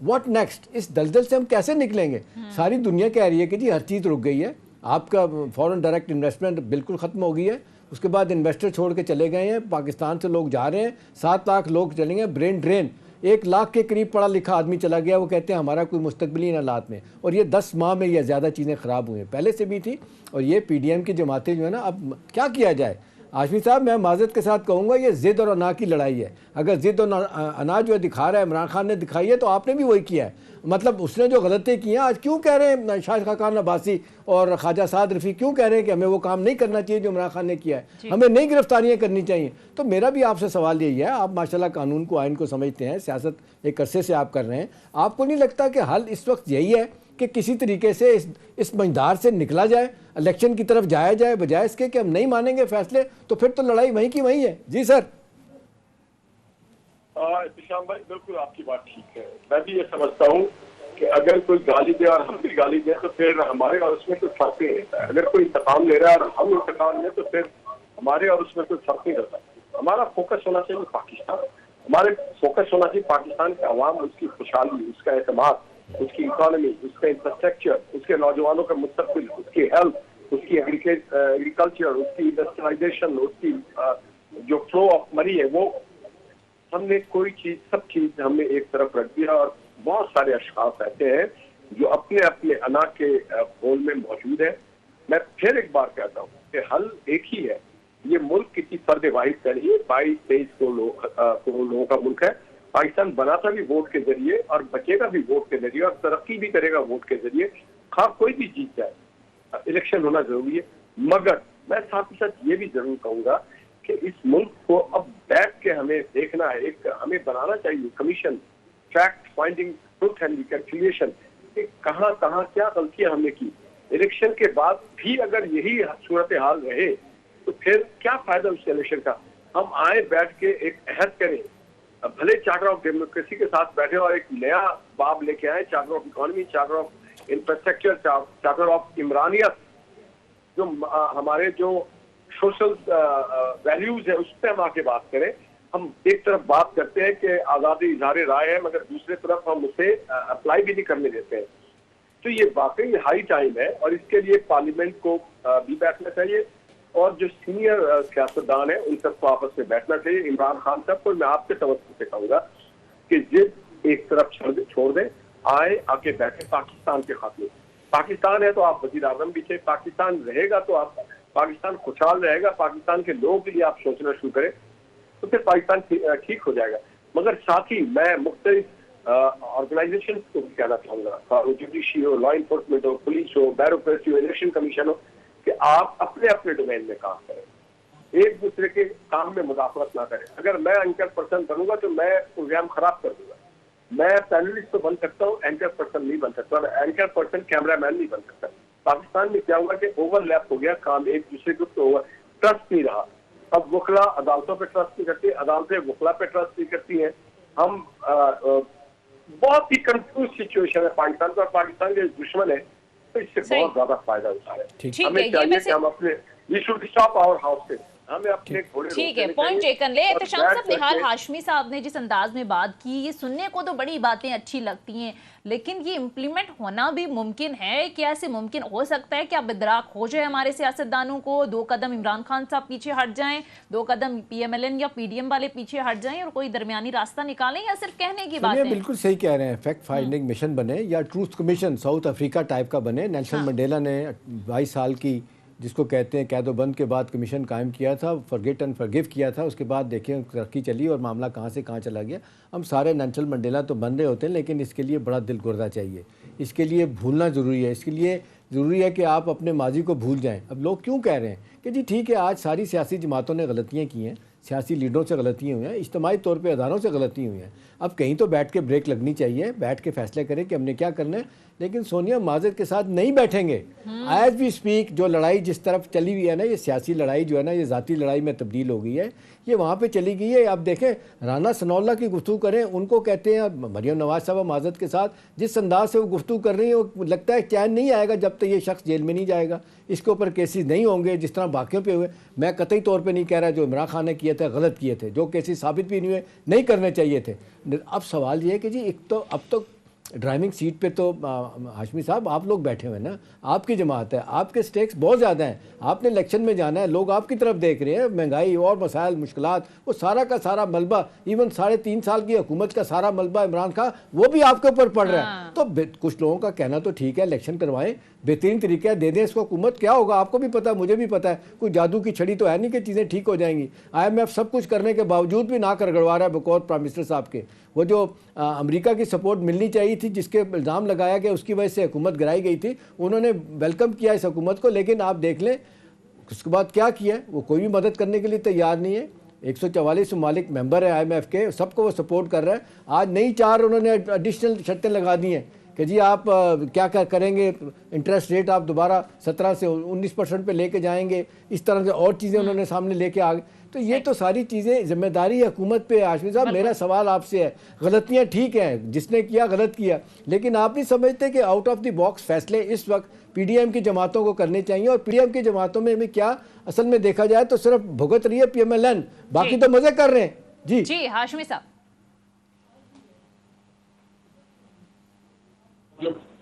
व्हाट नेक्स्ट, इस दलदल से हम कैसे निकलेंगे? सारी दुनिया कह रही है कि जी हर चीज़ रुक गई है, आपका फॉरेन डायरेक्ट इन्वेस्टमेंट बिल्कुल ख़त्म हो गई है, उसके बाद इन्वेस्टर छोड़ के चले गए हैं, पाकिस्तान से लोग जा रहे हैं, 7 लाख लोग चलेंगे, ब्रेन ड्रेन, 1 लाख के करीब पढ़ा लिखा आदमी चला गया। वो कहते हैं हमारा कोई मुस्तकबिल इन हालात में, और ये 10 माह में या ज़्यादा चीज़ें ख़राब हुई हैं, पहले से भी थी। और ये PDM की जमातें जो है ना, अब क्या किया जाए? हाशमी साहब, मैं माज़रत के साथ कहूँगा, ये ज़िद और अना की लड़ाई है। अगर ज़िद और अना जो है दिखा रहा है, इमरान खान ने दिखाई है, तो आपने भी वही किया है। मतलब उसने जो गलती की हैं, आज क्यों कह रहे हैं शाहिद खान अब्बासी और ख्वाजा साद रफ़ी क्यों कह रहे हैं कि हमें वो काम नहीं करना चाहिए जो इमरान खान ने किया है, हमें नई गिरफ्तारियाँ करनी चाहिए? तो मेरा भी आपसे सवाल यही है, आप माशाल्लाह कानून को, आइन को समझते हैं, सियासत एक अरसे से आप कर रहे हैं, आपको नहीं लगता कि हल इस वक्त यही है कि किसी तरीके से इस मंझधार से निकला जाए, इलेक्शन की तरफ जाया जाए, बजाय इसके कि हम नहीं मानेंगे फैसले, तो फिर तो लड़ाई वहीं की वहीं है? जी सर। इब्तिसाम भाई, बिल्कुल आपकी बात ठीक है। मैं भी ये समझता हूँ कि अगर कोई गाली दे और हम भी गाली दें तो फिर हमारे और उसमें कोई फर्क नहीं रहता है। अगर कोई इंतकाम ले रहा है और हम इंतकाम लें तो फिर हमारे और उसमें कोई फर्क नहीं रहता। हमारा फोकस होना चाहिए पाकिस्तान, हमारे फोकस होना चाहिए पाकिस्तान के अवाम, उसकी खुशहाली, उसका एतमाद, उसकी इकॉनमी, उसका इंफ्रास्ट्रक्चर, उसके नौजवानों का मुस्तकबिल, उसकी हेल्थ, उसकी एग्रीकल्चर, उसकी इंडस्ट्रियलाइजेशन, उसकी जो फ्लो ऑफ मनी है, वो हमने कोई चीज, सब चीज हमने एक तरफ रख दिया। और बहुत सारे अशखास ऐसे हैं जो अपने अपने अना के होल में मौजूद है। मैं फिर एक बार कहता हूँ कि हल एक ही है। ये मुल्क किसी फर्द वाहिद का नहीं है, 22-23 करोड़ लोगों का मुल्क है। पाकिस्तान बना था भी वोट के जरिए और बचेगा भी वोट के जरिए और तरक्की भी करेगा वोट के जरिए। खा कोई भी जीत जाए, इलेक्शन होना जरूरी है। मगर मैं साथ ही साथ ये भी जरूर कहूंगा कि इस मुल्क को अब बैठ के हमें देखना है, एक हमें बनाना चाहिए commission, fact finding, truth and reconciliation, कि कहाँ कहाँ क्या गलतियां हमने की। इलेक्शन के बाद भी अगर यही सूरत हाल रहे तो फिर क्या फायदा उस इलेक्शन का। हम आए, बैठ के एक अहद करें, भले चार्टर ऑफ डेमोक्रेसी के साथ बैठे और एक नया बाब लेके आए, charter of economy, charter of infrastructure, charter of इमरानियत, जो हमारे जो सोशल वैल्यूज है उस पर हम आके बात करें। हम एक तरफ बात करते हैं कि आज़ादी इज़हार राय है, मगर दूसरी तरफ हम उसे अप्लाई भी नहीं करने देते हैं। तो ये वाकई हाई टाइम है और इसके लिए पार्लियामेंट को भी बैठना चाहिए और जो सीनियर सियासतदान है उन सबको आपस में बैठना चाहिए। इमरान खान साहब को मैं आपके तवज्जो से कहूंगा कि जिद एक तरफ छोड़ दें, आए, आके बैठे पाकिस्तान के खातिर। पाकिस्तान है तो आप वज़ीर आज़म भी थे, पाकिस्तान रहेगा तो आप, पाकिस्तान खुशहाल रहेगा, पाकिस्तान के लोगों के लिए आप सोचना शुरू करें तो फिर पाकिस्तान ठीक हो जाएगा। मगर साथ ही मैं मुख्तलिफ ऑर्गेनाइजेशन को भी कहना चाहूंगा, जुडिशरी हो, लॉ इन्फोर्समेंट हो, पुलिस हो, ब्यूरोक्रेसी हो, इलेक्शन कमीशन हो, कि आप अपने अपने डोमेन में काम करें, एक दूसरे के काम में मुदाखलत ना करें। अगर मैं एंकर पर्सन बनूंगा तो मैं प्रोग्राम खराब कर दूंगा। मैं पैनलिस्ट तो बन सकता हूँ, एंकर पर्सन नहीं बन सकता, एंकर पर्सन कैमरामैन नहीं बन सकता। पाकिस्तान में क्या हुआ कि ओवरलैप हो गया काम, एक दूसरे के ऊपर ट्रस्ट नहीं रहा। अब वकला अदालतों पे ट्रस्ट नहीं करती, अदालतें वकला पे ट्रस्ट नहीं करती हैं। हम बहुत ही कंफ्यूज सिचुएशन है पाकिस्तान का, पाकिस्तान के दुश्मन है तो इससे बहुत ज्यादा फायदा उठा रहे हैं। हमें चाहिए कि हम अपने we should stop our house से, हमें अपने घोड़े ठीक है, पॉइंट टेकन ले। एहतशाम साहब, निहाल हाशमी साहब ने जिस अंदाज में बात की, ये सुनने को तो बड़ी बातें अच्छी लगती हैं, लेकिन ये इम्प्लीमेंट होना भी मुमकिन है क्या? ऐसे मुमकिन हो सकता है कि अब इदराक हो जाए हमारे सियासतदानों को, 2 कदम इमरान खान साहब पीछे हट जाएं, 2 कदम PMLN या PDM वाले पीछे हट जाएं और कोई दरमियानी रास्ता निकालें, या सिर्फ कहने की बात है? बिल्कुल सही कह रहे हैं। फैक्ट फाइंडिंग मिशन बने या truth commission south Africa type का बने। नेल्सन मंडेला ने 22 साल की, जिसको कहते हैं कैदोबंद के बाद कमीशन कायम किया था, फॉरगेट एंड फॉरगिव किया था। उसके बाद देखें तरक्की चली और मामला कहाँ से कहाँ चला गया। हम सारे नेल्सन मंडेला तो बन रहे होते हैं, लेकिन इसके लिए बड़ा दिल गुर्दा चाहिए, इसके लिए भूलना ज़रूरी है। इसके लिए ज़रूरी है कि आप अपने माजी को भूल जाएं। अब लोग क्यों कह रहे हैं कि जी ठीक है, आज सारी सियासी जमातों ने गलतियाँ की हैं, सियासी लीडरों से गलतियाँ हुई हैं, इज्तिमाई तौर पे अदारों से गलती हुई हैं, अब कहीं तो बैठ के ब्रेक लगनी चाहिए, बैठ के फैसले करें कि हमने क्या करना है। लेकिन सोनिया माजिद के साथ नहीं बैठेंगे। एज वी स्पीक जो लड़ाई जिस तरफ चली हुई है ना, ये सियासी लड़ाई जो है ना, ये ज़ाती लड़ाई में तब्दील हो गई है, ये वहाँ पे चली गई है। आप देखें राना सनाउल्लाह की गुफ्तगू करें, उनको कहते हैं मरियम नवाज साहब माजिद के साथ जिस अंदाज से वो गुफ्तगू कर रही है, वो लगता है चैन नहीं आएगा जब तक ये शख्स जेल में नहीं जाएगा, इसके ऊपर केसेस नहीं होंगे जिस तरह बाकियों पे हुए। मैं कतई तौर पे नहीं कह रहा जो इमरान खान ने किए थे गलत किए थे, जो केसेस साबित भी नहीं हुए, नहीं करने चाहिए थे। अब सवाल ये है कि जी एक तो अब तो ड्राइविंग सीट पे तो हाशमी साहब आप लोग बैठे हुए हैं ना, आपकी जमात है, आपके स्टेक्स बहुत ज़्यादा हैं, आपने इलेक्शन में जाना है, लोग आपकी तरफ देख रहे हैं। महंगाई और मसाइल मुश्किलात, वो सारा का सारा मलबा, इवन 3.5 साल की हुकूमत का सारा मलबा इमरान खान, वो भी आपके ऊपर पड़ रहा है। तो कुछ लोगों का कहना तो ठीक है, इलेक्शन करवाएं, बेहतरीन तरीका दे दें इसको हुकूमत, क्या होगा आपको भी पता है, मुझे भी पता है, कोई जादू की छड़ी तो है नहीं कि चीज़ें ठीक हो जाएंगी। IMF सब कुछ करने के बावजूद भी ना कर गड़वा रहा है बकौल प्राइम मिनिस्टर साहब के। वो जो अमेरिका की सपोर्ट मिलनी चाहिए थी, जिसके इल्ज़ाम लगाया गया उसकी वजह से हुकूमत गिराई गई थी, उन्होंने वेलकम किया इस हुकूमत को, लेकिन आप देख लें उसके बाद क्या किया, वो कोई भी मदद करने के लिए तैयार नहीं है। 144 ममालिक मेंबर है IMF के, सबको वो सपोर्ट कर रहा है। आज नई 4 उन्होंने एडिशनल शर्तें लगा दी हैं कि जी आप क्या करेंगे, इंटरेस्ट रेट आप दोबारा 17 से 19% पे लेके जाएंगे, इस तरह से और चीज़ें उन्होंने सामने लेके आ गए। तो ये तो सारी चीज़ें जिम्मेदारी है हुकूमत पे। हाशमी साहब मेरा सवाल आपसे है, गलतियाँ ठीक हैं, जिसने किया गलत किया, लेकिन आप नहीं समझते कि आउट ऑफ द बॉक्स फैसले इस वक्त PDM की जमातों को करने चाहिए? और PDM की जमातों में क्या असल में देखा जाए तो सिर्फ भुगत रही है PMLN, बाकी तो मजे कर रहे हैं। जी हाशमी साहब,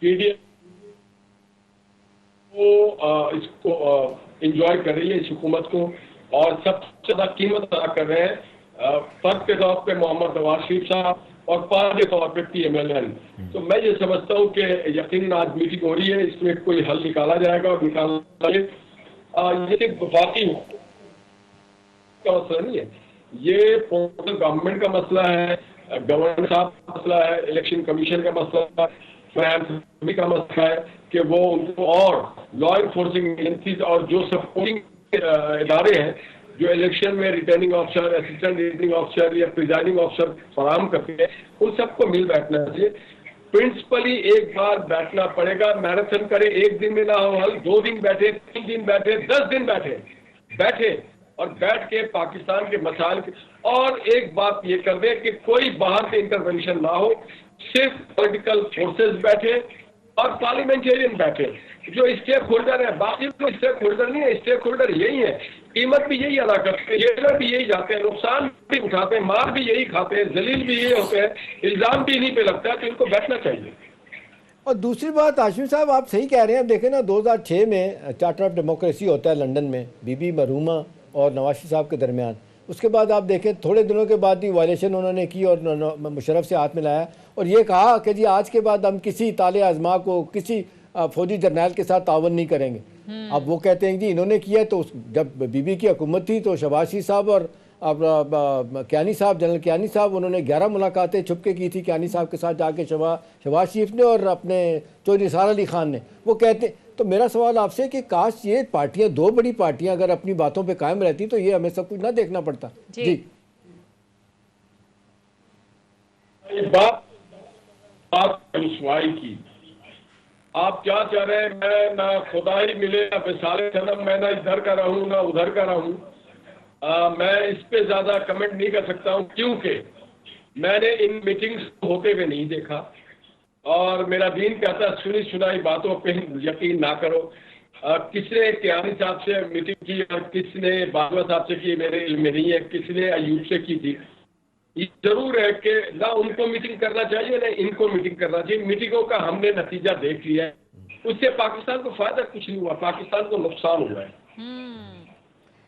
PDM वो इसको एंजॉय कर रही है, इस हुकूमत को, और सबसे ज्यादा कीमत अदा कर रहे हैं फर्क के तौर पे मोहम्मद नवाज शरीफ साहब और पार के तौर पे PMLN। तो मैं ये समझता हूँ कि यकीनन आज मीटिंग हो रही है, इसमें कोई हल निकाला जाएगा और निकालना ये सिर्फ वफाकी का मसला नहीं है, ये टोटल गवर्नमेंट का मसला है, गवर्नर साहब का मसला है, इलेक्शन कमीशन का मसला है, का मसला है कि वो उनको और लॉ इन्फोर्सिंग एजेंसीज और जो सपोर्टिंग इदारे हैं जो इलेक्शन में returning officer, assistant returning officer या प्रिजाइडिंग ऑफिसर फराहम करते हैं, उन सबको मिल बैठना चाहिए। प्रिंसिपली एक बार बैठना पड़ेगा। मैराथन करे, एक दिन में ना हो हल, 2 दिन बैठे, 3 दिन बैठे, 10 दिन बैठे और बैठ के पाकिस्तान के मसाइल और एक बात ये कर दे कि कोई बाहर से इंटरवेंशन ना हो, सिर्फ पॉलिटिकल फोर्सेस बैठे और पार्लियामेंटेरियन बैठे जो स्टेक होल्डर है। बाकी तो स्टेक होल्डर नहीं है, स्टेक होल्डर यही है, कीमत भी यही अदा करते हैं, जेलर भी यही जाते हैं, नुकसान भी उठाते हैं, मार भी यही खाते हैं, जलील भी यही होते हैं, इल्जाम भी इन्हीं पे लगता है, तो इनको बैठना चाहिए। और दूसरी बात हाशिम साहब, आप सही कह रहे हैं। अब देखें ना, 2006 में चार्टर ऑफ डेमोक्रेसी होता है लंदन में, बीबी मरहूमा और नवाज शरीफ साहब के दरमियान। उसके बाद आप देखें थोड़े दिनों के बाद ही वायलेशन उन्होंने की और मुशर्रफ से हाथ मिलाया और ये कहा कि जी आज के बाद हम किसी ताले आजमा को, किसी फौजी जर्नैल के साथ तावन नहीं करेंगे। अब वो कहते हैं जी इन्होंने किया, तो जब बीबी की हुकूमत थी तो शहबाज शरीफ साहब और अब कियानी साहब, जनरल कियानी साहब, उन्होंने 11 मुलाकातें छुपके की थी कियानी साहब के साथ जाके, शहबाज शरीफ ने और अपने चौधरी निसार अली खान ने। वो कहते, तो मेरा सवाल आपसे कि काश ये पार्टियां, 2 बड़ी पार्टियां अगर अपनी बातों पे कायम रहती तो ये हमें सब कुछ ना देखना पड़ता। जी बात रुसवाई की, आप क्या चाह रहे हैं? मैं ना खुदाई मिले ना विसाले जन्म, मैं ना इधर का रहूं ना उधर का रहूं। मैं इस पे ज्यादा कमेंट नहीं कर सकता हूं क्योंकि मैंने इन मीटिंग्स को होते हुए नहीं देखा और मेरा दीन कहता है सुनी सुनाई बातों पे यकीन ना करो। किसने कियानी साहब से मीटिंग की और किसने बाजवा साहब से की मेरे इल्म में नहीं है, किसने अयूब से की थी। ये जरूर है कि ना उनको मीटिंग करना चाहिए ना इनको मीटिंग करना चाहिए। मीटिंगों का हमने नतीजा देख लिया है, उससे पाकिस्तान को फायदा कुछ नहीं हुआ, पाकिस्तान को नुकसान हुआ है,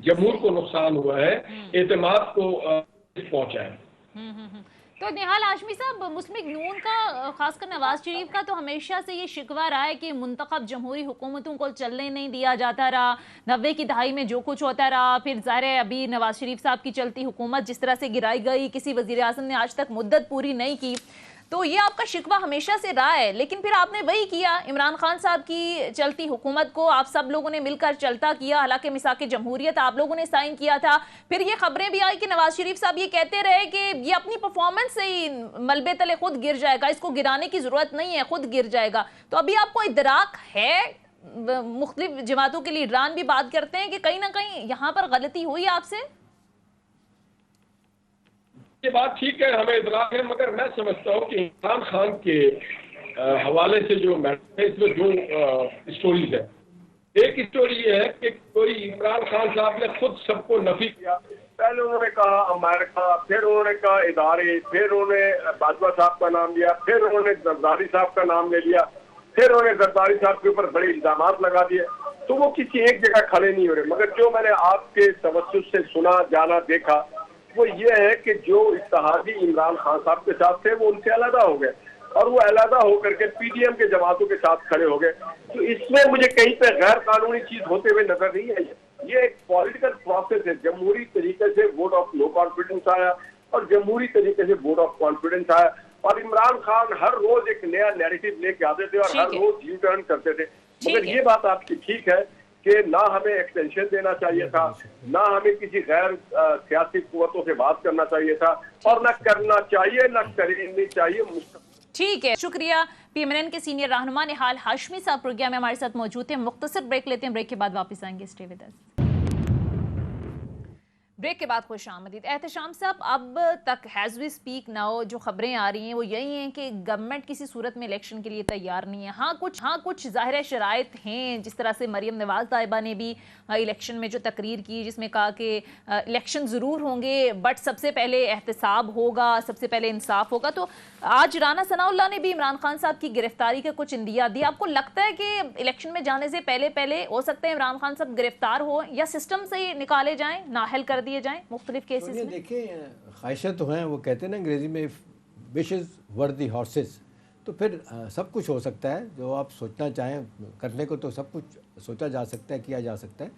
जमहूर को नुकसान हुआ है, एतमाद को पहुंचा है। तो निहाल हाशमी साहब, मुस्लिम लीग नून का, खासकर नवाज शरीफ का तो हमेशा से ये शिकवा रहा है कि मुंतखब जमहूरी हुकूमतों को चलने नहीं दिया जाता रहा, 90 की दहाई में जो कुछ होता रहा, फिर ज़ाहिर है अभी नवाज शरीफ साहब की चलती हुकूमत जिस तरह से गिराई गई, किसी वज़ीर आज़म ने आज तक मुद्दत पूरी नहीं की, तो ये आपका शिकवा हमेशा से रहा है। लेकिन फिर आपने वही किया, इमरान खान साहब की चलती हुकूमत को आप सब लोगों ने मिलकर चलता किया, हालांकि मिसाक जमहूरियत आप लोगों ने साइन किया था। फिर ये खबरें भी आई कि नवाज शरीफ साहब ये कहते रहे कि ये अपनी परफॉर्मेंस से ही मलबे तले खुद गिर जाएगा, इसको गिराने की जरूरत नहीं है, खुद गिर जाएगा। तो अभी आपको इदराक है, मुख्तलिफ जमातों के लीडरान भी बात करते हैं कि कहीं ना कहीं यहाँ पर गलती हुई आपसे? ये बात ठीक है, हमें इदराक है, मगर मैं समझता हूँ कि इमरान खान के हवाले से जो मैटर है इसमें 2 स्टोरीज है। एक स्टोरी ये है कि कोई इमरान खान साहब ने खुद सबको नफी किया। पहले उन्होंने कहा अमेरिका, फिर उन्होंने कहा इदारे, फिर उन्होंने बाजवा साहब का नाम लिया, फिर उन्होंने जरदारी साहब का नाम ले लिया, फिर उन्होंने जरदारी साहब के ऊपर बड़े इल्जाम लगा दिए। तो वो किसी एक जगह खड़े नहीं हो रहे। मगर जो मैंने आपके तवज्जुह से सुना, जाना, देखा, वो ये है कि जो इत्तेहादी इमरान खान साहब के साथ थे वो उनसे अलग हो गए और वो अलग होकर के पीडीएम के जमातों के साथ खड़े हो गए। तो इसमें मुझे कहीं पे गैर कानूनी चीज होते हुए नजर नहीं आई। ये एक पॉलिटिकल प्रोसेस है। जमहूरी तरीके से वोट ऑफ नो कॉन्फिडेंस आया और जमहूरी तरीके से वोट ऑफ कॉन्फिडेंस आया और इमरान खान हर रोज एक नया नैरेटिव लेके आते थे और हर रोज यू टर्न करते थे। मगर ये बात आपकी ठीक है कि ना हमें एक्सटेंशन देना चाहिए था, ना हमें किसी गैर सियासी कुव्वतों से बात करना चाहिए था और ना करना चाहिए, ना करनी चाहिए। ठीक है, शुक्रिया। पीएमएनएन के सीनियर रहनुमा निहाल हाशमी साहब प्रोग्राम में हमारे साथ मौजूद थे। मुख्तसर ब्रेक लेते हैं, ब्रेक के बाद वापस आएंगे। Stay with us. ब्रेक के बाद खुश आमदीद। एहतशाम साहब, अब तक हैज़ वी स्पीक नाउ जो खबरें आ रही हैं वो यही हैं कि गवर्नमेंट किसी सूरत में इलेक्शन के लिए तैयार नहीं है। हाँ कुछ ज़ाहिर शराइत हैं, जिस तरह से मरियम नवाज साहिबा ने भी इलेक्शन में जो तकरीर की जिसमें कहा कि इलेक्शन ज़रूर होंगे बट सबसे पहले एहतसाब होगा, सबसे पहले इंसाफ होगा। तो आज राना सनाउल्लाह ने भी इमरान खान साहब की गिरफ्तारी के कुछ इंदिया दिए। आपको लगता है कि इलेक्शन में जाने से पहले हो सकता है इमरान खान साहब गिरफ्तार हो या सिस्टम से ही निकाले जाएं, नाअहल कर दिए जाएं मुख्तलिफ केसेस में? देखिए, ख्वाहिशें तो हैं, वो कहते हैं ना अंग्रेजी में विशेस वर दी हॉर्सेस। तो फिर सब कुछ हो सकता है, जो आप सोचना चाहें करने को तो सब कुछ सोचा जा सकता है, किया जा सकता है।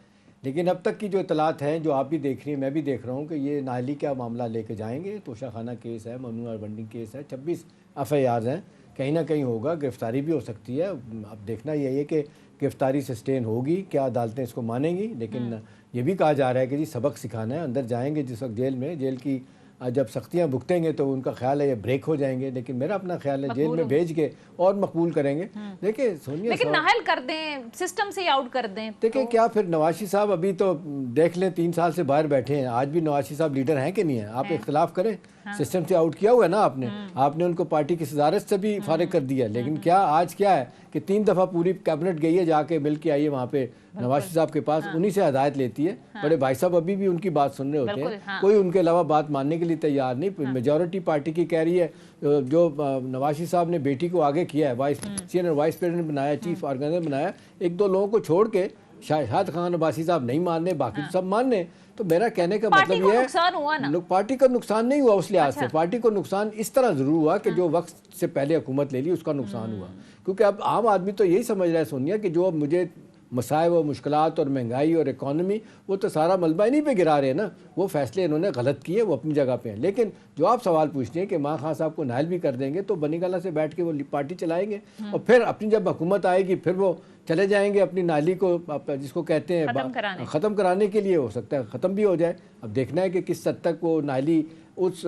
लेकिन अब तक की जो इतलात हैं, जो आप भी देख रही हैं, मैं भी देख रहा हूँ कि ये नाहली का मामला लेके जाएंगे। तोशाखाना केस है, ममनूआ बंडिंग केस है, 26 FIRs हैं, कहीं ना कहीं होगा, गिरफ्तारी भी हो सकती है। अब देखना यही है कि गिरफ्तारी सस्टेन होगी, क्या अदालतें इसको मानेंगी। लेकिन ये भी कहा जा रहा है कि जी सबक सिखाना है, अंदर जाएंगे जिस वक्त जेल में, जेल की जब सख्तियाँ भुगतेंगे तो उनका ख्याल है ये ब्रेक हो जाएंगे, लेकिन मेरा अपना ख्याल है जेल में भेज के और मकबूल करेंगे। देखिए सोनिया, लेकिन नाहल कर दें, सिस्टम से आउट कर दें। देखिए क्या फिर नवाशी साहब अभी तो देख लें 3 साल से बाहर बैठे हैं, आज भी नवाशी साहब लीडर हैं कि नहीं है? आप इख्तलाफ करें, सिस्टम से आउट किया हुआ है ना आपने उनको पार्टी की सदारत से भी फारिग कर दिया। लेकिन क्या आज क्या है कि 3 दफ़ा पूरी कैबिनेट गई है, जाके मिल के आई है वहाँ पे नवाशी साहब के पास, उन्हीं से हदायत लेती है। बड़े भाई साहब अभी भी उनकी बात सुन रहे होते हैं, कोई उनके अलावा बात मानने के लिए तैयार नहीं। मेजॉरिटी पार्टी की कह रही है, जो नवाशी साहब ने बेटी को आगे किया है, वाइस प्रेसिडेंट बनाया, चीफ ऑर्गेनाइजर बनाया, 1-2 लोगों को छोड़ के शाहिद खान अब्बासी साहब नहीं मानने, बाकी तो सब मानने। तो मेरा कहने का मतलब ये है पार्टी का नुकसान नहीं हुआ उस लिहाज से, पार्टी को नुकसान इस तरह जरूर हुआ कि जो वक्त से पहले हुकूमत ले ली उसका नुकसान हुआ। क्योंकि अब आम आदमी तो यही समझ रहा है सोनिया कि जो अब मुझे मसाइब और मुश्किलात और महंगाई और इकॉनमी, वो तो सारा मलबा इन्हीं पे गिरा रहे हैं ना। वो फैसले इन्होंने गलत किए, वो अपनी जगह पे हैं। लेकिन जो आप सवाल पूछते हैं कि इमरान खान साहब को नाहल भी कर देंगे तो बनीगला से बैठ के वो पार्टी चलाएंगे और फिर अपनी जब हुकूमत आएगी फिर वो चले जाएंगे अपनी नाली को, जिसको कहते हैं ख़त्म कराने के लिए। हो सकता है ख़त्म भी हो जाए। अब देखना है कि किस हद तक वो नाली उस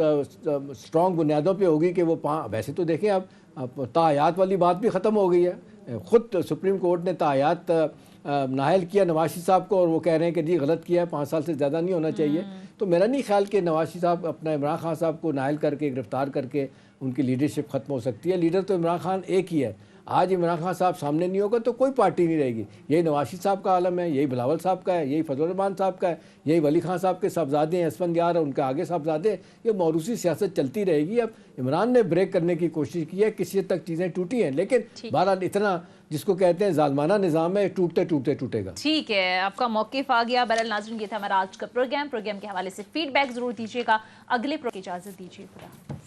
स्ट्रॉन्ग बुनियादों पे होगी कि वो वैसे तो देखें अब तायात वाली बात भी ख़त्म हो गई है। ख़ुद सुप्रीम कोर्ट ने तायात नाहल किया नवाशी साहब को और वो कह रहे हैं कि जी गलत किया है, 5 साल से ज़्यादा नहीं होना चाहिए। तो मेरा नहीं ख्याल कि नवाशी साहब अपना इमरान खान साहब को नाहल करके गिरफ्तार करके उनकी लीडरशिप ख़त्म हो सकती है। लीडर तो इमरान खान एक ही है। आज इमरान खान साहब सामने नहीं होगा तो कोई पार्टी नहीं रहेगी। यही नवाशी साहब का आलम है, यही बिलावल साहब का है, यही फजल रहमान साहब का है, यही वली खान साहब के साहबजादे हैं, यशवंत यार और उनके आगे साहबजादे। ये मौरूसी सियासत चलती रहेगी। अब इमरान ने ब्रेक करने की कोशिश की है, किसी हद तक चीज़ें टूटी हैं, लेकिन बहरहाल इतना जिसको कहते हैं जालमाना निज़ाम है, टूटते टूटते टूटेगा। ठीक है, आपका मौक़िफ़ आ गया। बहरहाल नाज़रीन, ये था हमारा आज का प्रोग्राम के हवाले से फीडबैक ज़रूर दीजिएगा। अगले प्रोग्राम की इजाज़त दीजिए। खुदा।